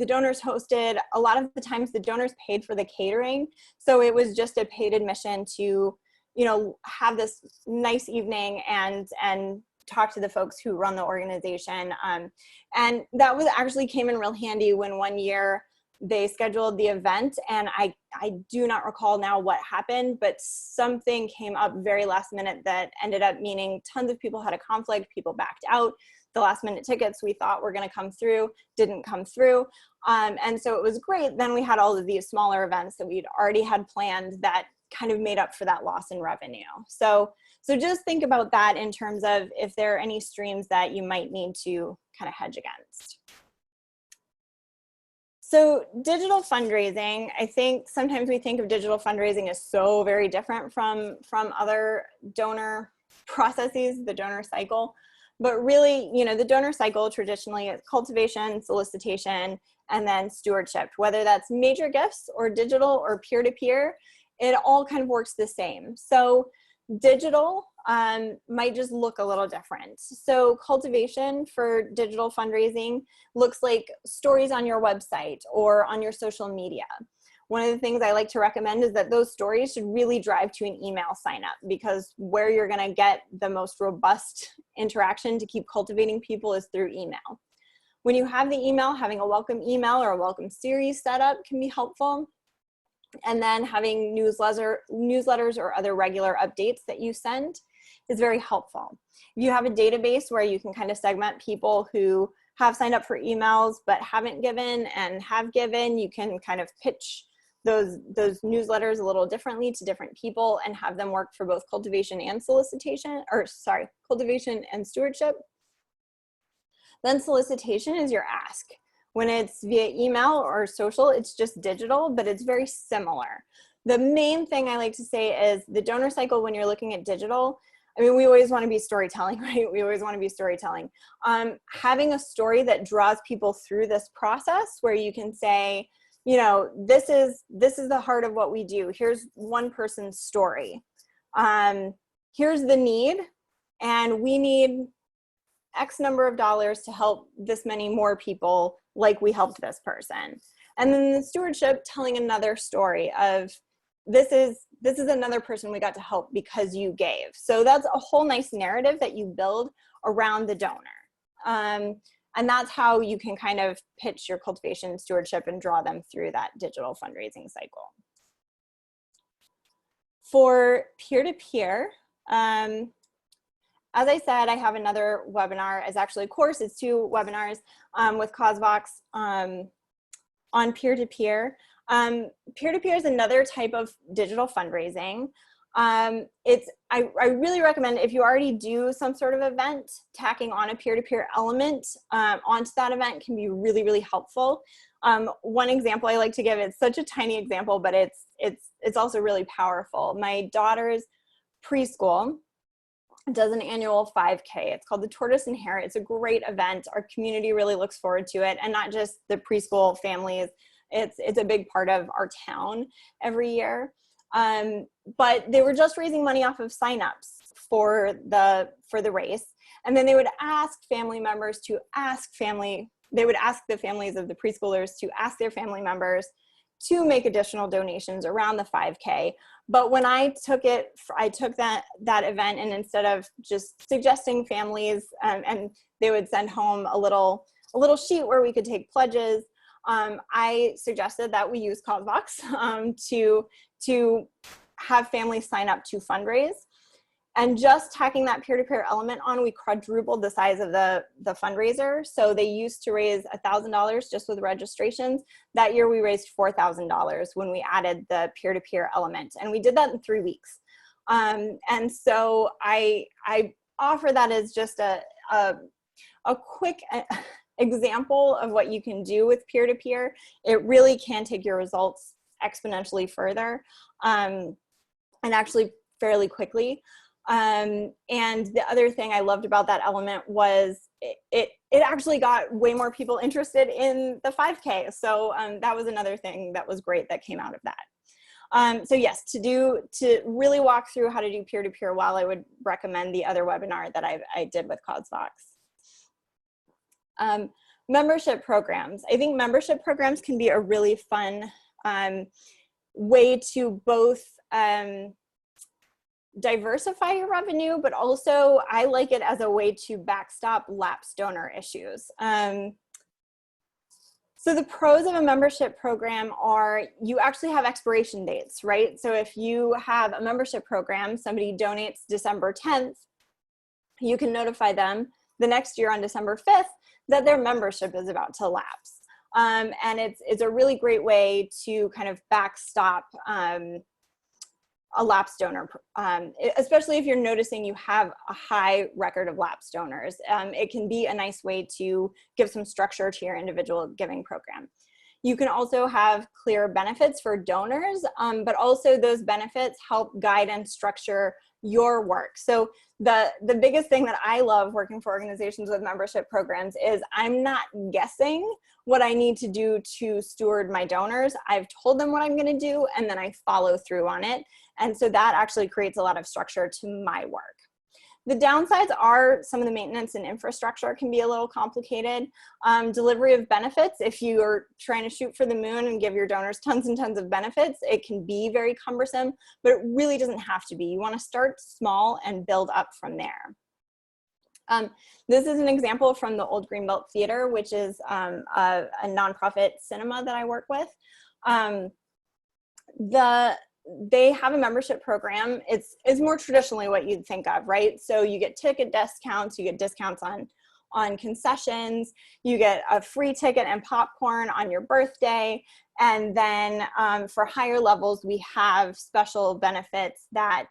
donors hosted, a lot of the times the donors paid for the catering. So it was just a paid admission to, you know, have this nice evening and talk to the folks who run the organization. And that was actually came in real handy when one year they scheduled the event, and I do not recall now what happened, but something came up very last minute that ended up meaning tons of people had a conflict, people backed out. The last minute tickets we thought were gonna come through didn't come through. And so it was great. Then we had all of these smaller events that we'd already had planned that kind of made up for that loss in revenue. So just think about that in terms of if there are any streams that you might need to kind of hedge against. So digital fundraising, I think sometimes we think of digital fundraising as so very different from other donor processes, the donor cycle. But really, you know, the donor cycle traditionally is cultivation, solicitation, and then stewardship. Whether that's major gifts or digital or peer-to-peer, it all kind of works the same. So digital might just look a little different. So cultivation for digital fundraising looks like stories on your website or on your social media. One of the things I like to recommend is that those stories should really drive to an email sign up, because where you're going to get the most robust interaction to keep cultivating people is through email. When you have the email, having a welcome email or a welcome series set up can be helpful. And then having newsletters or other regular updates that you send is very helpful. If you have a database where you can kind of segment people who have signed up for emails but haven't given and have given, you can kind of pitch those newsletters a little differently to different people and have them work for both cultivation and solicitation, or sorry, cultivation and stewardship. Then solicitation is your ask. When it's via email or social, it's just digital, but it's very similar. The main thing I like to say is the donor cycle, when you're looking at digital, I mean, we always want to be storytelling, right? We always want to be storytelling. Having a story that draws people through this process, where you can say, you know, this is the heart of what we do. Here's one person's story. Here's the need, and we need X number of dollars to help this many more people like we helped this person. And then the stewardship, telling another story of this is another person we got to help because you gave. So that's a whole nice narrative that you build around the donor. And that's how you can kind of pitch your cultivation stewardship and draw them through that digital fundraising cycle. For peer-to-peer, as I said, I have another webinar. It's actually a course. It's 2 webinars with CauseVox on peer-to-peer. Peer-to-peer is another type of digital fundraising. I really recommend, if you already do some sort of event, tacking on a peer-to-peer element onto that event can be really, really helpful. One example I like to give, it's such a tiny example, but it's also really powerful. My daughter's preschool does an annual 5K. It's called the Tortoise and Hare. It's a great event. Our community really looks forward to it, and not just the preschool families. It's a big part of our town every year. But they were just raising money off of signups for the race, and then they would ask family members to ask they would ask the families of the preschoolers to ask their family members to make additional donations around the 5K. But when I took that event, and instead of just suggesting families, and they would send home a little sheet where we could take pledges, I suggested that we use CauseVox to have families sign up to fundraise. And just tacking that peer-to-peer element on, we quadrupled the size of the fundraiser. So they used to raise $1,000 just with registrations. That year we raised $4,000 when we added the peer-to-peer element. And we did that in 3 weeks. And so I offer that as just a quick example of what you can do with peer-to-peer. It really can take your results exponentially further, and actually fairly quickly. And the other thing I loved about that element was it actually got way more people interested in the 5K. So that was another thing that was great that came out of that. So yes, to really walk through how to do peer-to-peer well, I would recommend the other webinar that I did with CauseVox. Membership programs. I think membership programs can be a really fun way to both diversify your revenue, but also I like it as a way to backstop lapsed donor issues. So the pros of a membership program are you actually have expiration dates, right? So if you have a membership program, somebody donates December 10th, you can notify them the next year on December 5th that their membership is about to lapse. And it's a really great way to kind of backstop a lapsed donor, especially if you're noticing you have a high record of lapsed donors. It can be a nice way to give some structure to your individual giving program. You can also have clear benefits for donors, but also those benefits help guide and structure your work. So the biggest thing that I love working for organizations with membership programs is I'm not guessing what I need to do to steward my donors. I've told them what I'm going to do, and then I follow through on it. And so that actually creates a lot of structure to my work. The downsides are some of the maintenance and infrastructure can be a little complicated. Delivery of benefits, if you are trying to shoot for the moon and give your donors tons and tons of benefits, it can be very cumbersome, but it really doesn't have to be. You want to start small and build up from there. This is an example from the Old Greenbelt Theater, which is a nonprofit cinema that I work with. They have a membership program. It's more traditionally what you'd think of, right? So you get ticket discounts, you get discounts on concessions, you get a free ticket and popcorn on your birthday. And then for higher levels, we have special benefits that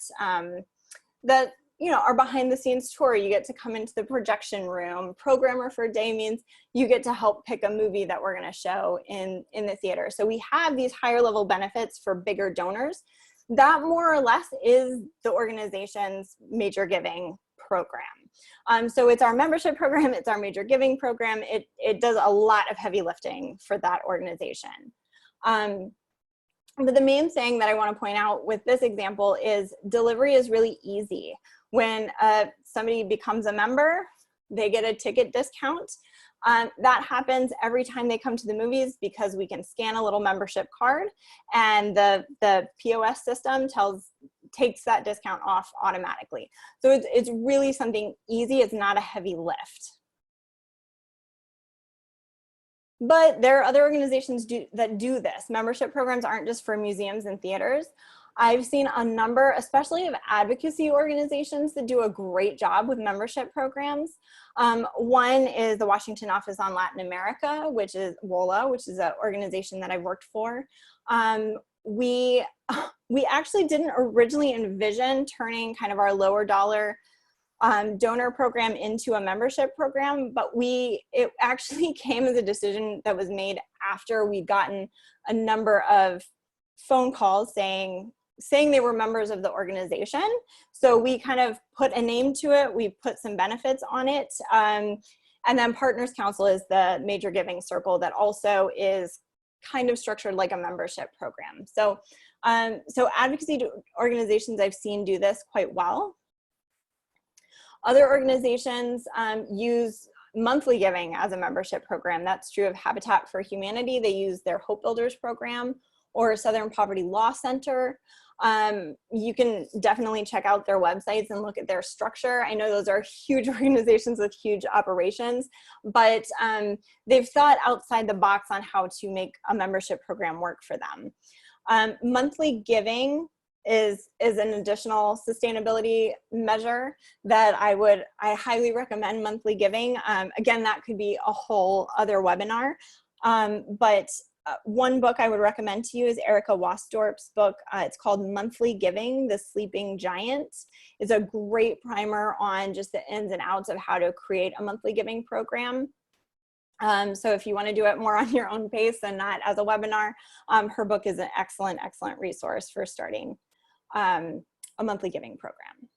are behind the scenes tour. You get to come into the projection room. Programmer for a day means you get to help pick a movie that we're going to show in the theater. So we have these higher level benefits for bigger donors. That more or less is the organization's major giving program. So it's our membership program, it's our major giving program. It does a lot of heavy lifting for that organization. But the main thing that I want to point out with this example is delivery is really easy. When somebody becomes a member, they get a ticket discount. That happens every time they come to the movies because we can scan a little membership card, and the POS system takes that discount off automatically. So it's really something easy. It's not a heavy lift. But there are other organizations that do this. Membership programs aren't just for museums and theaters. I've seen a number, especially of advocacy organizations, that do a great job with membership programs. One is the Washington Office on Latin America, which is WOLA, which is an organization that I've worked for. We actually didn't originally envision turning kind of our lower dollar donor program into a membership program, but it actually came as a decision that was made after we'd gotten a number of phone calls saying they were members of the organization. So we kind of put a name to it, we put some benefits on it, and then Partners Council is the major giving circle that also is kind of structured like a membership program. So, so advocacy organizations I've seen do this quite well. Other organizations use monthly giving as a membership program. That's true of Habitat for Humanity. They use their Hope Builders program, or Southern Poverty Law Center. You can definitely check out their websites and look at their structure. I know those are huge organizations with huge operations, but they've thought outside the box on how to make a membership program work for them. Monthly giving is an additional sustainability measure that I highly recommend monthly giving. Again, that could be a whole other webinar, but one book I would recommend to you is Erica Wasdorp's book. It's called Monthly Giving, The Sleeping Giant. It's a great primer on just the ins and outs of how to create a monthly giving program. So if you want to do it more on your own pace and not as a webinar, her book is an excellent, excellent resource for starting a monthly giving program.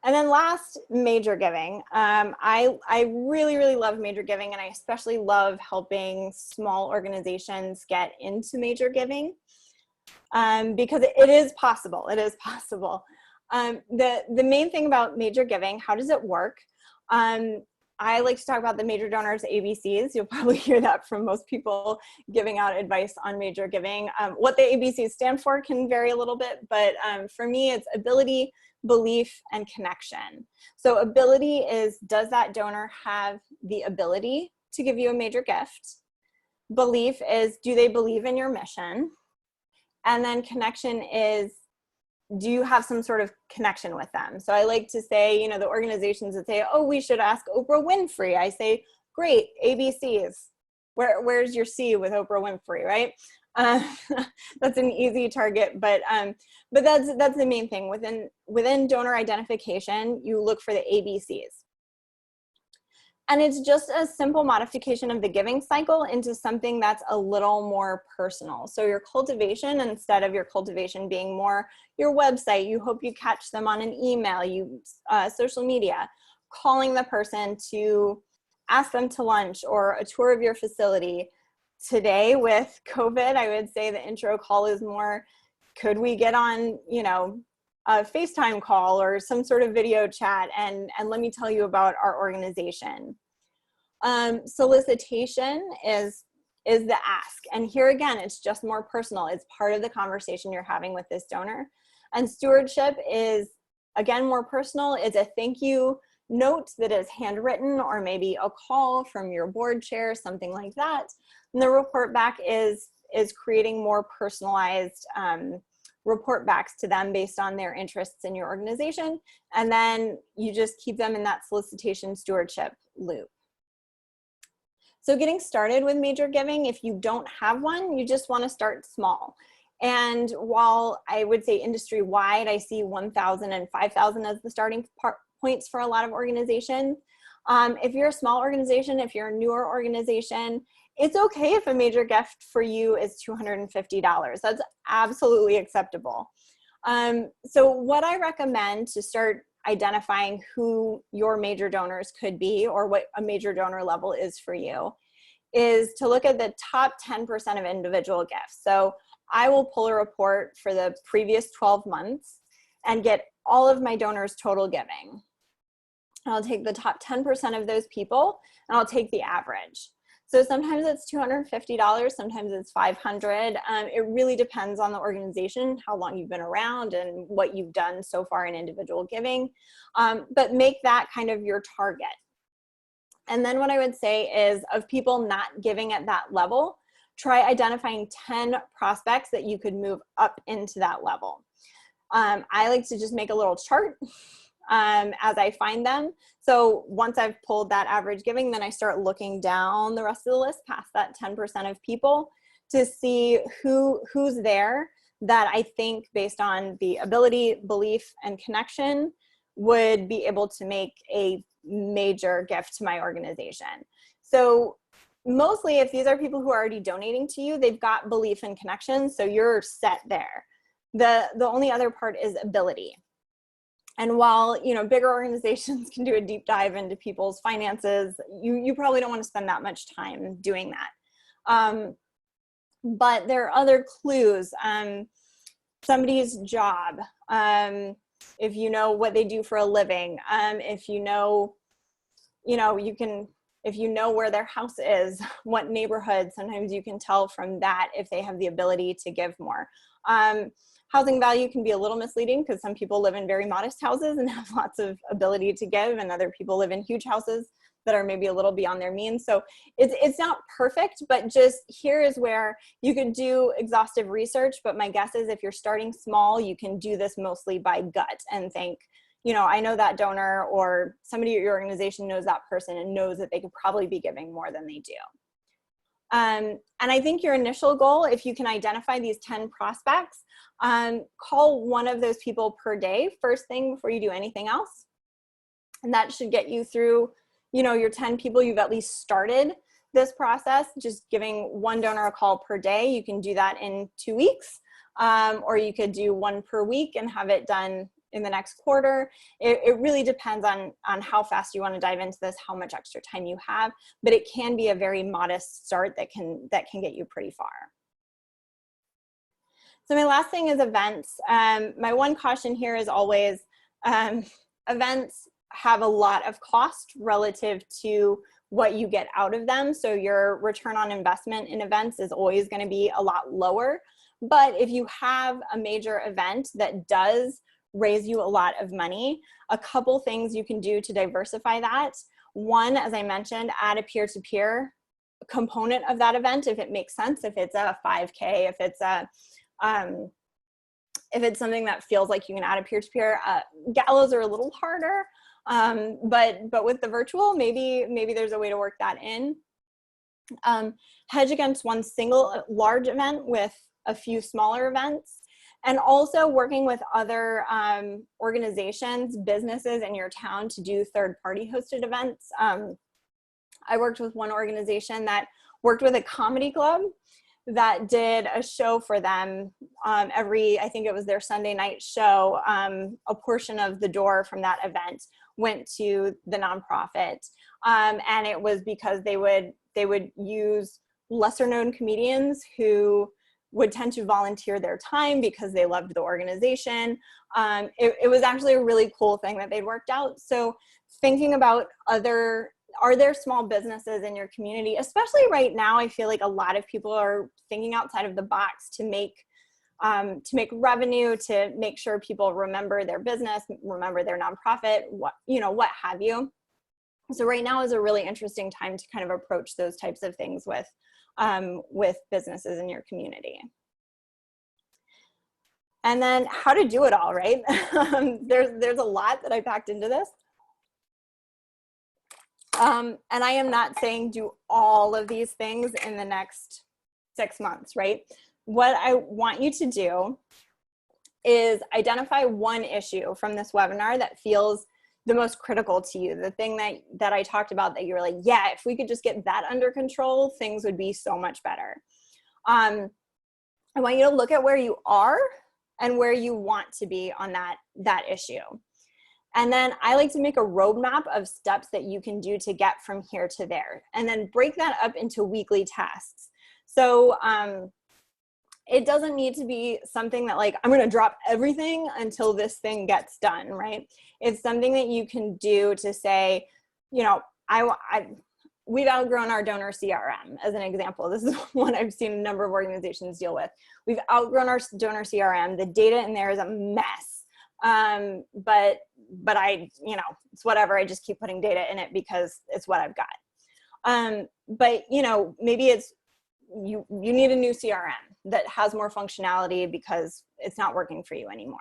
And then last, major giving. I really, really love major giving, and I especially love helping small organizations get into major giving because it is possible. It is possible. The main thing about major giving, how does it work? I like to talk about the major donors ABCs. You'll probably hear that from most people giving out advice on major giving. What the ABCs stand for can vary a little bit, but for me, it's ability, belief, and connection. So ability is, does that donor have the ability to give you a major gift? Belief is, do they believe in your mission? And then connection is, do you have some sort of connection with them? So I like to say, you know, the organizations that say, oh, we should ask Oprah Winfrey. I say, great, ABCs. Where's your C with Oprah Winfrey, right? That's an easy target, but that's the main thing. Within donor identification, you look for the ABCs. And it's just a simple modification of the giving cycle into something that's a little more personal. So your cultivation, instead of your cultivation being more your website, you hope you catch them on an email, social media, calling the person to ask them to lunch or a tour of your facility. Today with COVID, I would say the intro call is more, could we get on, you know, a FaceTime call or some sort of video chat, and let me tell you about our organization. Solicitation is the ask. And here again, it's just more personal. It's part of the conversation you're having with this donor. And stewardship is, again, more personal. It's a thank you note that is handwritten, or maybe a call from your board chair, something like that. And the report back is creating more personalized report backs to them based on their interests in your organization. And then you just keep them in that solicitation stewardship loop. So getting started with major giving, if you don't have one, you just want to start small. And while I would say industry-wide, I see 1,000 and 5,000 as the starting points for a lot of organizations. If you're a small organization, if you're a newer organization, it's okay if a major gift for you is $250. That's absolutely acceptable. So what I recommend to start identifying who your major donors could be, or what a major donor level is for you, is to look at the top 10% of individual gifts. So I will pull a report for the previous 12 months and get all of my donors' total giving. I'll take the top 10% of those people, and I'll take the average. So sometimes it's $250, sometimes it's $500. It really depends on the organization, how long you've been around, and what you've done so far in individual giving. But make that kind of your target. And then what I would say is, of people not giving at that level, try identifying 10 prospects that you could move up into that level. I like to just make a little chart as I find them. So once I've pulled that average giving, then I start looking down the rest of the list past that 10% of people to see who's there that I think, based on the ability, belief, and connection, would be able to make a major gift to my organization. So mostly, if these are people who are already donating to you, they've got belief and connection, so you're set there. The only other part is ability. And while, you know, bigger organizations can do a deep dive into people's finances, you probably don't want to spend that much time doing that. But there are other clues. Somebody's job, if you know what they do for a living, if you know, you can if you know where their house is, what neighborhood, sometimes you can tell from that if they have the ability to give more. Housing value can be a little misleading because some people live in very modest houses and have lots of ability to give, and other people live in huge houses that are maybe a little beyond their means. So it's not perfect, but just here is where you could do exhaustive research. But my guess is if you're starting small, you can do this mostly by gut and think, you know, I know that donor, or somebody at your organization knows that person and knows that they could probably be giving more than they do. And I think your initial goal, if you can identify these 10 prospects, call one of those people per day, first thing before you do anything else. And that should get you through, you know, your 10 people. You've at least started this process, just giving one donor a call per day. You can do that in 2 weeks, or you could do one per week and have it done in the next quarter. It really depends on how fast you want to dive into this, how much extra time you have, but it can be a very modest start that can get you pretty far. So my last thing is events. My one caution here is always events have a lot of cost relative to what you get out of them. So your return on investment in events is always going to be a lot lower. But if you have a major event that does raise you a lot of money, a couple things you can do to diversify that. One, as I mentioned, add a peer-to-peer component of that event if it makes sense. If it's a 5K, if it's something that feels like you can add a peer-to-peer. Galas are a little harder, but with the virtual, maybe there's a way to work that in. Hedge against one single large event with a few smaller events. And also working with other organizations, businesses in your town to do third-party hosted events. I worked with one organization that worked with a comedy club that did a show for them I think it was their Sunday night show. A portion of the door from that event went to the nonprofit. And it was because they would use lesser known comedians who would tend to volunteer their time because they loved the organization. It was actually a really cool thing that they'd worked out. So thinking about are there small businesses in your community, especially right now, I feel like a lot of people are thinking outside of the box to make revenue, to make sure people remember their business, remember their nonprofit, what have you. So right now is a really interesting time to kind of approach those types of things with businesses in your community. And then how to do it all, right? There's a lot that I packed into this. And I am not saying do all of these things in the next 6 months, right? What I want you to do is identify one issue from this webinar that feels the most critical to you, the thing that I talked about that you're like, yeah, if we could just get that under control, things would be so much better. I want you to look at where you are and where you want to be on that issue. And then I like to make a roadmap of steps that you can do to get from here to there, and then break that up into weekly tasks. So it doesn't need to be something that like, I'm going to drop everything until this thing gets done, right? It's something that you can do to say, you know, we've outgrown our donor CRM as an example. This is one I've seen a number of organizations deal with. We've outgrown our donor CRM. The data in there is a mess. But I, it's whatever. I just keep putting data in it because it's what I've got. But maybe it's, you need a new CRM that has more functionality because it's not working for you anymore.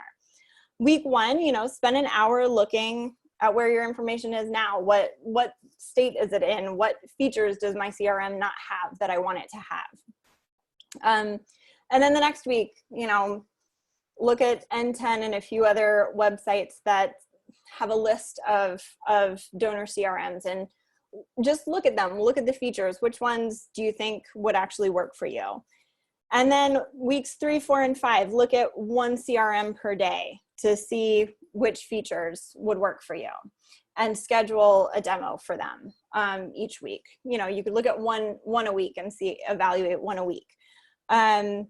Week one, spend an hour looking at where your information is now. What state is it in? What features does my CRM not have that I want it to have? And then the next week, look at N10 and a few other websites that have a list of donor CRMs, and just look at them, look at the features. Which ones do you think would actually work for you? And then weeks 3, 4, and 5, look at one CRM per day to see which features would work for you, and schedule a demo for them each week. You could look at one a week and evaluate one a week. And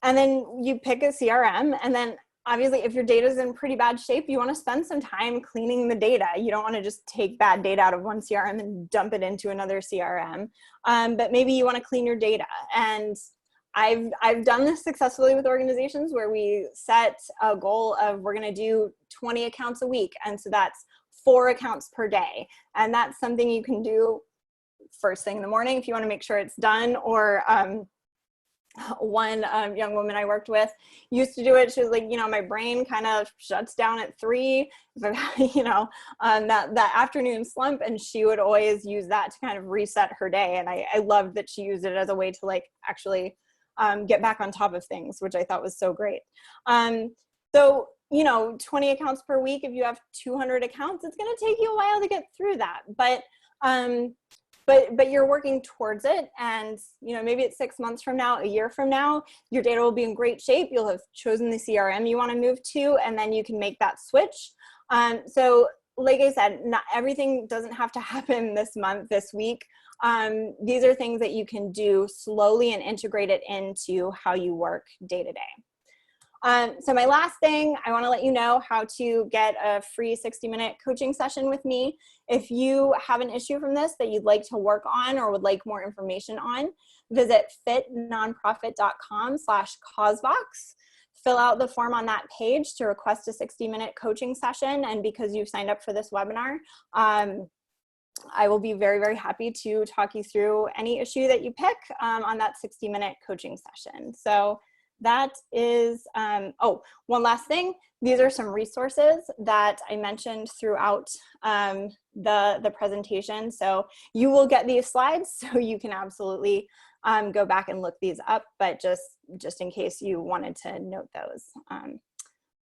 then you pick a CRM, and then obviously, if your data is in pretty bad shape, you want to spend some time cleaning the data. You don't want to just take bad data out of one CRM and dump it into another CRM. But maybe you want to clean your data. And I've done this successfully with organizations where we set a goal of we're going to do 20 accounts a week. And so that's 4 accounts per day. And that's something you can do first thing in the morning if you want to make sure it's done. Or one young woman I worked with used to do it. She was like, my brain kind of shuts down at 3, that afternoon slump. And she would always use that to kind of reset her day. And I loved that she used it as a way to like actually get back on top of things, which I thought was so great. So 20 accounts per week, if you have 200 accounts, it's going to take you a while to get through that. But you're working towards it, and maybe it's 6 months from now, a year from now, your data will be in great shape. You'll have chosen the CRM you want to move to, and then you can make that switch. So like I said, not everything doesn't have to happen this month, this week. These are things that you can do slowly and integrate it into how you work day to day. So my last thing, I want to let you know how to get a free 60-minute coaching session with me. If you have an issue from this that you'd like to work on or would like more information on, visit fitnonprofit.com/causevox. Fill out the form on that page to request a 60-minute coaching session. And because you've signed up for this webinar, I will be very, very happy to talk you through any issue that you pick on that 60-minute coaching session. So that is, one last thing. These are some resources that I mentioned throughout the presentation. So you will get these slides, so you can absolutely go back and look these up, but just in case you wanted to note those.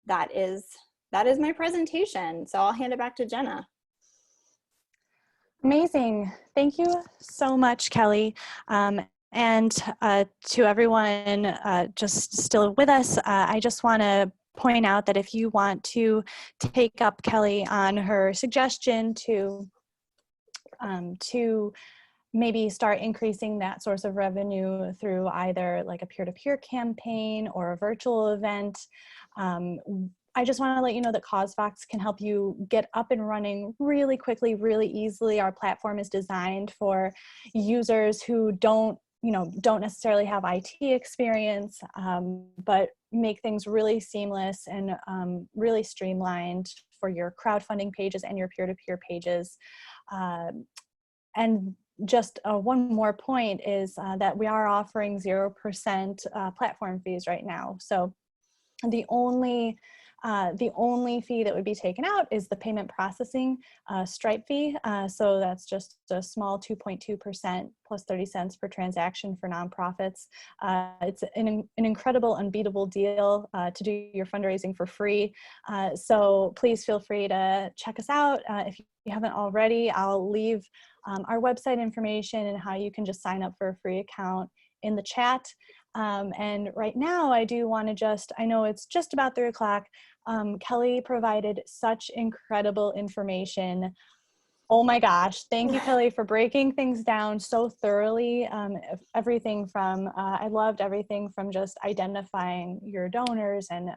That is my presentation. So I'll hand it back to Jenna. Amazing. Thank you so much, Kelly. And to everyone just still with us, I just want to point out that if you want to take up Kelly on her suggestion to maybe start increasing that source of revenue through either like a peer-to-peer campaign or a virtual event, I just want to let you know that CauseVox can help you get up and running really quickly, really easily. Our platform is designed for users who don't necessarily have IT experience, but make things really seamless and really streamlined for your crowdfunding pages and your peer-to-peer pages. And just one more point is that we are offering 0% platform fees right now. So the only fee that would be taken out is the payment processing Stripe fee. So that's just a small 2.2% plus 30 cents per transaction for nonprofits. It's an incredible, unbeatable deal to do your fundraising for free. So please feel free to check us out. If you haven't already, I'll leave our website information and how you can just sign up for a free account in the chat. And right now I do want to I know it's just about 3 o'clock. Kelly provided such incredible information. Oh my gosh. Thank you, Kelly, for breaking things down so thoroughly. Everything from, I loved everything from just identifying your donors and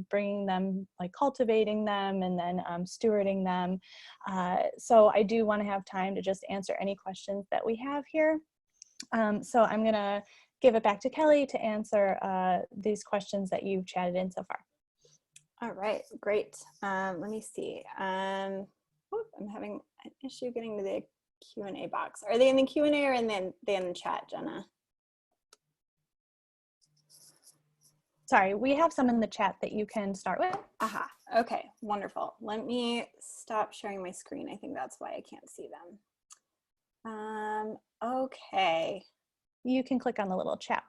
bringing them, like cultivating them and then stewarding them. So I do want to have time to just answer any questions that we have here. So I'm going to give it back to Kelly to answer these questions that you've chatted in so far. All right, great. Let me see. I'm having an issue getting to the Q&A box. Are they in the Q&A or in the chat, Jenna? Sorry, we have some in the chat that you can start with. Aha, okay, wonderful. Let me stop sharing my screen. I think that's why I can't see them. Okay. You can click on the little chat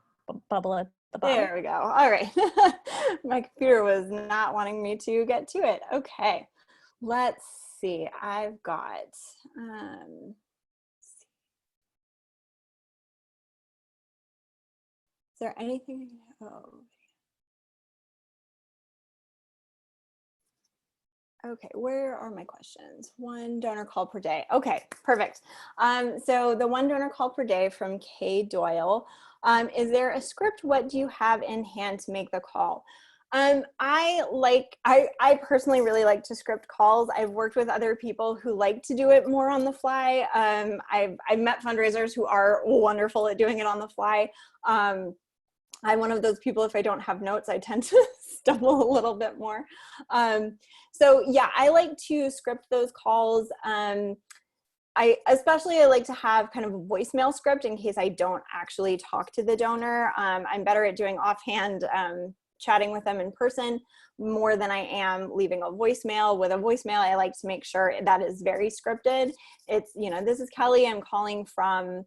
bubble at the bottom. There we go. All right. My computer was not wanting me to get to it. Okay. Let's see. I've got, is there anything? Oh. Okay, where are my questions? 1 donor call per day. Okay, perfect. So the 1 donor call per day from Kay Doyle. Is there a script? What do you have in hand to make the call? I personally really like to script calls. I've worked with other people who like to do it more on the fly. I've met fundraisers who are wonderful at doing it on the fly. I'm one of those people, if I don't have notes, I tend to stumble a little bit more. So yeah, I like to script those calls. I like to have kind of a voicemail script in case I don't actually talk to the donor. I'm better at doing offhand chatting with them in person more than I am leaving a voicemail. With a voicemail, I like to make sure that is very scripted. It's, this is Kelly, I'm calling from,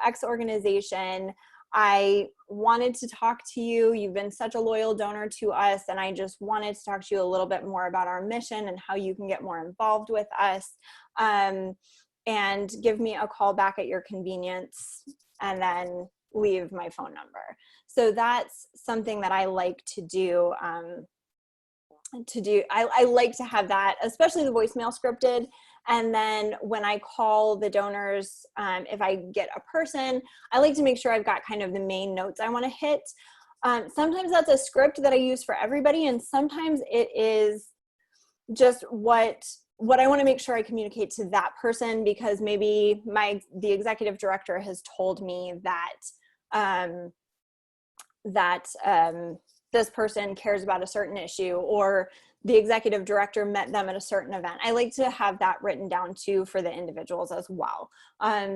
X organization. I wanted to talk to you. You've been such a loyal donor to us, and I just wanted to talk to you a little bit more about our mission and how you can get more involved with us. And give me a call back at your convenience, and then leave my phone number. So that's something that I like to do. I like to have that, especially the voicemail scripted. And then when I call the donors, if I get a person, I like to make sure I've got kind of the main notes I want to hit. Sometimes that's a script that I use for everybody, and sometimes it is just what I want to make sure I communicate to that person, because maybe the executive director has told me that this person cares about a certain issue, or the executive director met them at a certain event. I like to have that written down too for the individuals as well.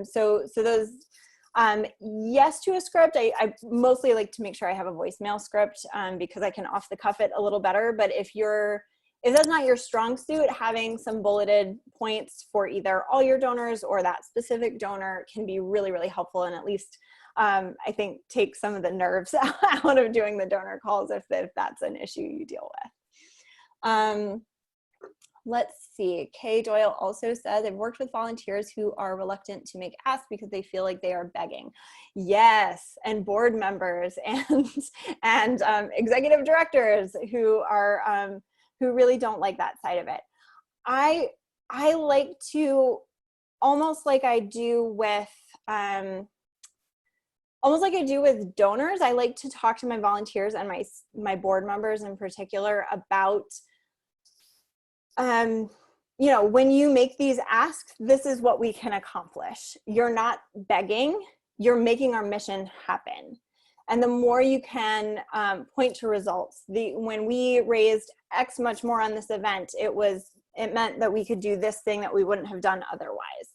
So those, yes to a script. I mostly like to make sure I have a voicemail script because I can off the cuff it a little better. But if that's not your strong suit, having some bulleted points for either all your donors or that specific donor can be really, really helpful, and at least I think take some of the nerves out of doing the donor calls if that's an issue you deal with. Let's see. Kay Doyle also says, I've worked with volunteers who are reluctant to make asks because they feel like they are begging. Yes, and board members and executive directors who really don't like that side of it. I like to, almost like I do with donors, I like to talk to my volunteers and my board members in particular about, when you make these asks, this is what we can accomplish. You're not begging, you're making our mission happen. And the more you can point to results. When we raised X much more on this event, it meant that we could do this thing that we wouldn't have done otherwise.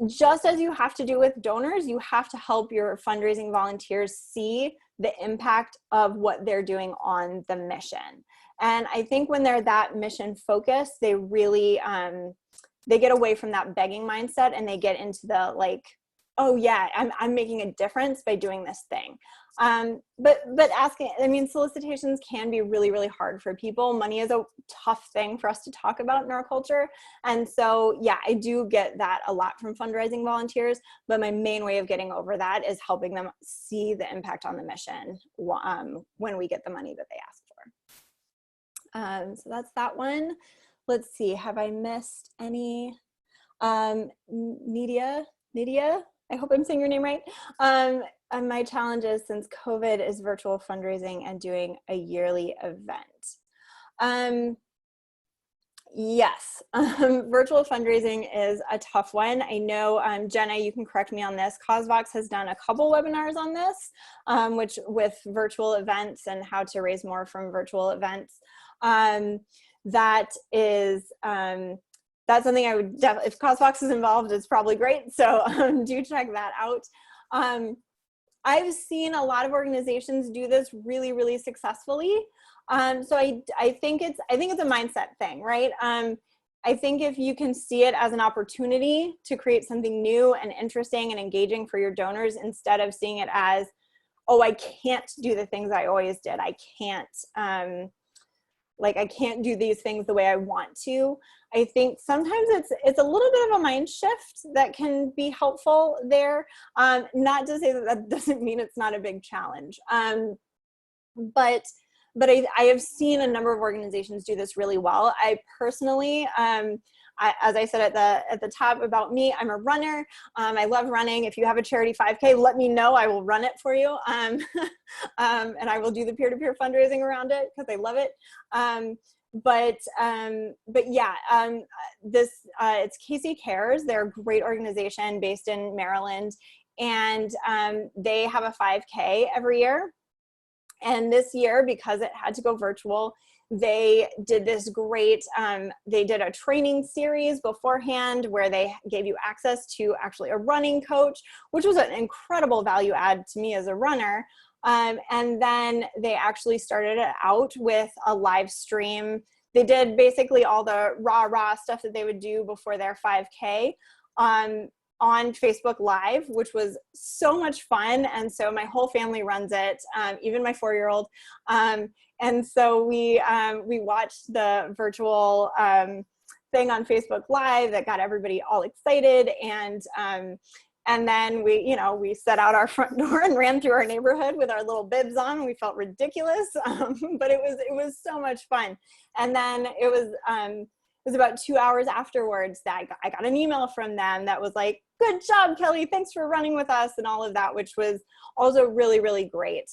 Just as you have to do with donors, you have to help your fundraising volunteers see the impact of what they're doing on the mission. And I think when they're that mission focused, they really, they get away from that begging mindset, and they get into the like, oh yeah, I'm making a difference by doing this thing. But asking, solicitations can be really, really hard for people. Money is a tough thing for us to talk about in our culture. And so, yeah, I do get that a lot from fundraising volunteers, but my main way of getting over that is helping them see the impact on the mission when we get the money that they ask for. So that's that one. Let's see, have I missed any? Nidia, I hope I'm saying your name right. My challenges since COVID is virtual fundraising and doing a yearly event. Yes, virtual fundraising is a tough one. I know, Jenna, you can correct me on this. CauseVox has done a couple webinars on this, which with virtual events and how to raise more from virtual events. That's something I would definitely, if CauseVox is involved, it's probably great. So do check that out. I've seen a lot of organizations do this really, really successfully. So I think it's a mindset thing, right? I think if you can see it as an opportunity to create something new and interesting and engaging for your donors, instead of seeing it as, oh, I can't do the things I always did. I can't do these things the way I want to. I think sometimes it's a little bit of a mind shift that can be helpful there. Not to say that doesn't mean it's not a big challenge. But I have seen a number of organizations do this really well. I personally, as I said at the top about me, I'm a runner. I love running. If you have a charity 5K, let me know. I will run it for you. And I will do the peer-to-peer fundraising around it because I love it. But yeah, it's Casey Cares. They're a great organization based in Maryland, and they have a 5K every year. And this year, because it had to go virtual, they did this great, they did a training series beforehand where they gave you access to actually a running coach, which was an incredible value add to me as a runner. And then they actually started it out with a live stream. They did basically all the rah stuff that they would do before their 5K on Facebook Live, which was so much fun. And so my whole family runs it, even my 4-year-old. And so we watched the virtual thing on Facebook Live that got everybody all excited. And then we set out our front door and ran through our neighborhood with our little bibs on. We felt ridiculous, but it was so much fun. And then it was about 2 hours afterwards that I got an email from them that was like, "Good job, Kelly. Thanks for running with us," and all of that, which was also really, really great.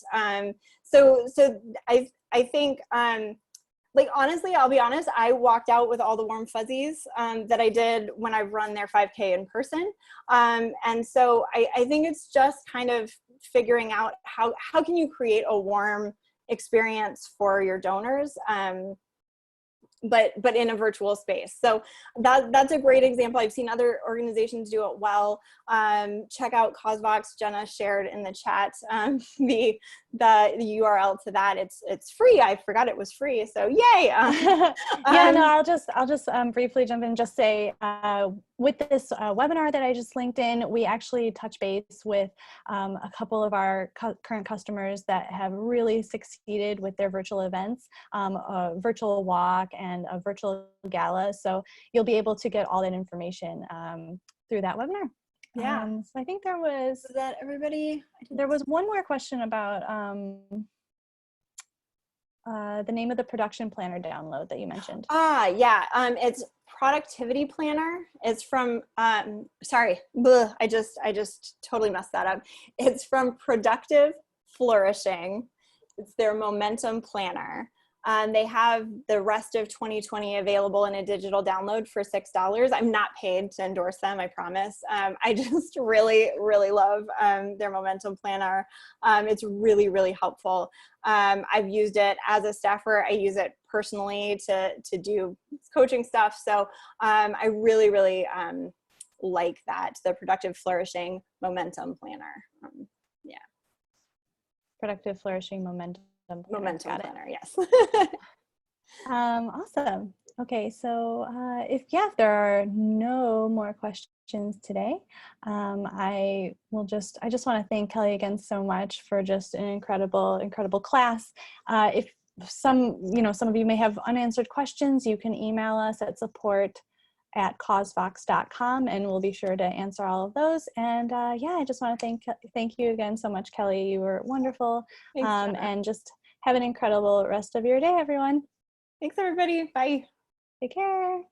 So I think, like, honestly, I'll be honest, I walked out with all the warm fuzzies that I did when I've run their 5K in person. And so I think it's just kind of figuring out how can you create a warm experience for your donors, but in a virtual space. So that's a great example. I've seen other organizations do it well. Check out CauseVox. Jenna shared in the chat the URL to that. It's free. I forgot it was free. So yay! Yeah, no, I'll just briefly jump in and just say, with this webinar that I just linked in, we actually touch base with a couple of our current customers that have really succeeded with their virtual events, a virtual walk and a virtual gala. So you'll be able to get all that information through that webinar. Yeah. So I think there was that everybody. There was one more question about the name of the production planner download that you mentioned. Yeah, it's Productivity Planner. It's from, sorry, I just totally messed that up. It's from Productive Flourishing. It's their momentum planner. They have the rest of 2020 available in a digital download for $6. I'm not paid to endorse them, I promise. I just really, really love their momentum planner. It's really, really helpful. I've used it as a staffer. I use it personally to do coaching stuff. So I really, really like that, the Productive Flourishing Momentum Planner. Yeah. Productive Flourishing Momentum Planner, yes. Awesome. Okay, so if there are no more questions today, I just want to thank Kelly again so much for just an incredible class. If some of you may have unanswered questions, you can email us at support@causevox.com, and we'll be sure to answer all of those. And I just want to thank you again so much, Kelly. You were wonderful. Thanks, and just have an incredible rest of your day, everyone. Thanks, everybody. Bye. Take care.